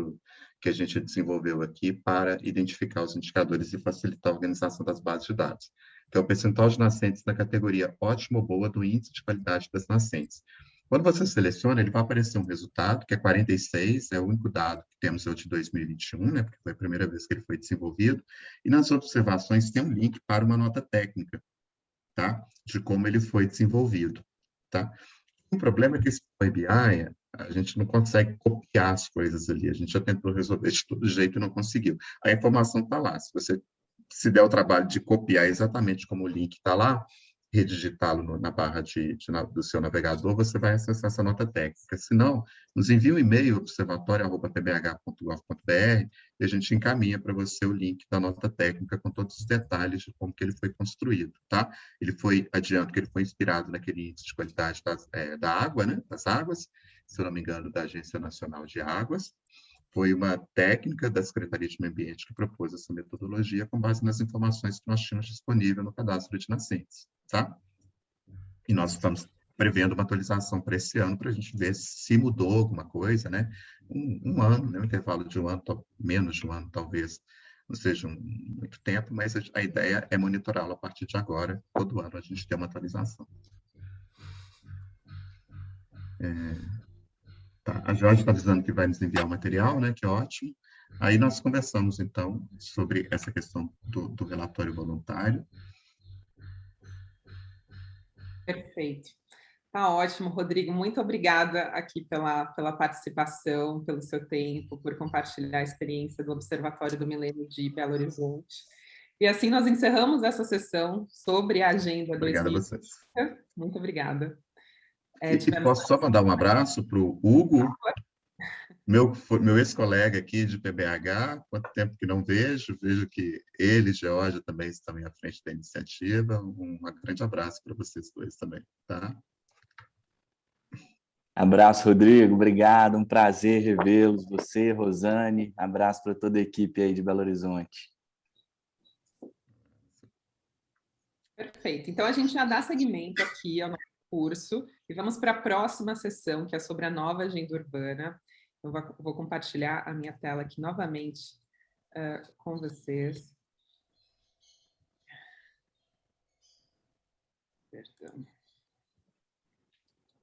que a gente desenvolveu aqui para identificar os indicadores e facilitar a organização das bases de dados. Que é o percentual de nascentes na categoria ótimo ou boa do índice de qualidade das nascentes. Quando você seleciona, ele vai aparecer um resultado, que é 46, é o único dado que temos, é o de 2021, né, porque foi a primeira vez que ele foi desenvolvido, e nas observações tem um link para uma nota técnica, tá, de como ele foi desenvolvido, tá. O problema é que esse Power BI, a gente não consegue copiar as coisas ali, a gente já tentou resolver de todo jeito e não conseguiu. A informação está lá, se você se der o trabalho de copiar exatamente como o link está lá, redigitá-lo na barra do seu navegador, você vai acessar essa nota técnica. Se não, nos envie um e-mail, observatório@pbh.gov.br, e a gente encaminha para você o link da nota técnica com todos os detalhes de como que ele foi construído, tá? Ele foi, adianto que ele foi inspirado naquele índice de qualidade da água, né? Das águas, se eu não me engano, da Agência Nacional de Águas. Foi uma técnica da Secretaria de Meio Ambiente que propôs essa metodologia com base nas informações que nós tínhamos disponível no cadastro de nascentes, tá? E nós estamos prevendo uma atualização para esse ano, para a gente ver se mudou alguma coisa, né? Um ano, né? Um intervalo de um ano, menos de um ano, talvez, não seja muito tempo, mas a ideia é monitorá-lo a partir de agora, todo ano a gente tem uma atualização. Tá, a Jorge está avisando que vai nos enviar o material, né, que é ótimo. Aí nós conversamos, então, sobre essa questão do relatório voluntário. Perfeito. Tá ótimo, Rodrigo. Muito obrigada aqui pela participação, pelo seu tempo, por compartilhar a experiência do Observatório do Milênio de Belo Horizonte. E assim nós encerramos essa sessão sobre a Agenda 2030. Obrigado a vocês. Muito obrigada. E posso só mandar um abraço para o Hugo, meu ex-colega aqui de PBH, quanto tempo que não vejo que ele e Georgia também estão à frente da iniciativa. Um grande abraço para vocês dois também, tá? Abraço, Rodrigo, obrigado, um prazer revê-los, você, Rosane, abraço para toda a equipe aí de Belo Horizonte. Perfeito, então a gente já dá seguimento aqui ao nosso curso e vamos para a próxima sessão, que é sobre a nova agenda urbana. Eu vou compartilhar a minha tela aqui novamente com vocês. Perdão.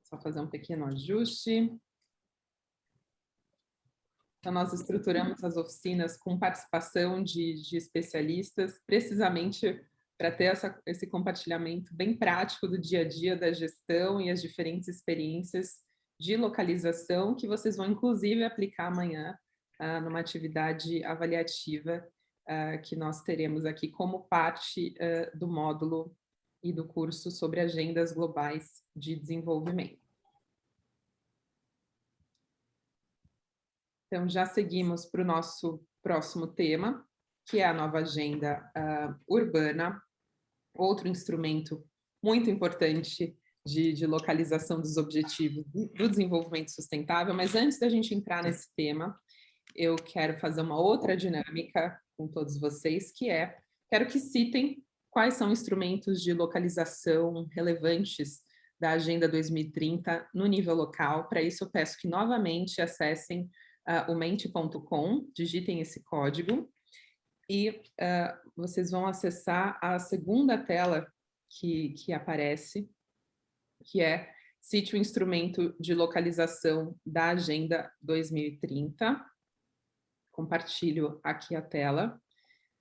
Só fazer um pequeno ajuste. Então, nós estruturamos as oficinas com participação de especialistas, precisamente para ter esse compartilhamento bem prático do dia a dia da gestão e as diferentes experiências de localização que vocês vão, inclusive, aplicar amanhã numa atividade avaliativa que nós teremos aqui como parte do módulo e do curso sobre agendas globais de desenvolvimento. Então, já seguimos para o nosso próximo tema, que é a nova agenda urbana, outro instrumento muito importante de localização dos objetivos do desenvolvimento sustentável. Mas antes da gente entrar nesse tema, eu quero fazer uma outra dinâmica com todos vocês, que é, quero que citem quais são instrumentos de localização relevantes da Agenda 2030 no nível local. Para isso, eu peço que novamente acessem o mente.com, digitem esse código, e vocês vão acessar a segunda tela que aparece, que é cite o instrumento de localização da Agenda 2030. Compartilho aqui a tela.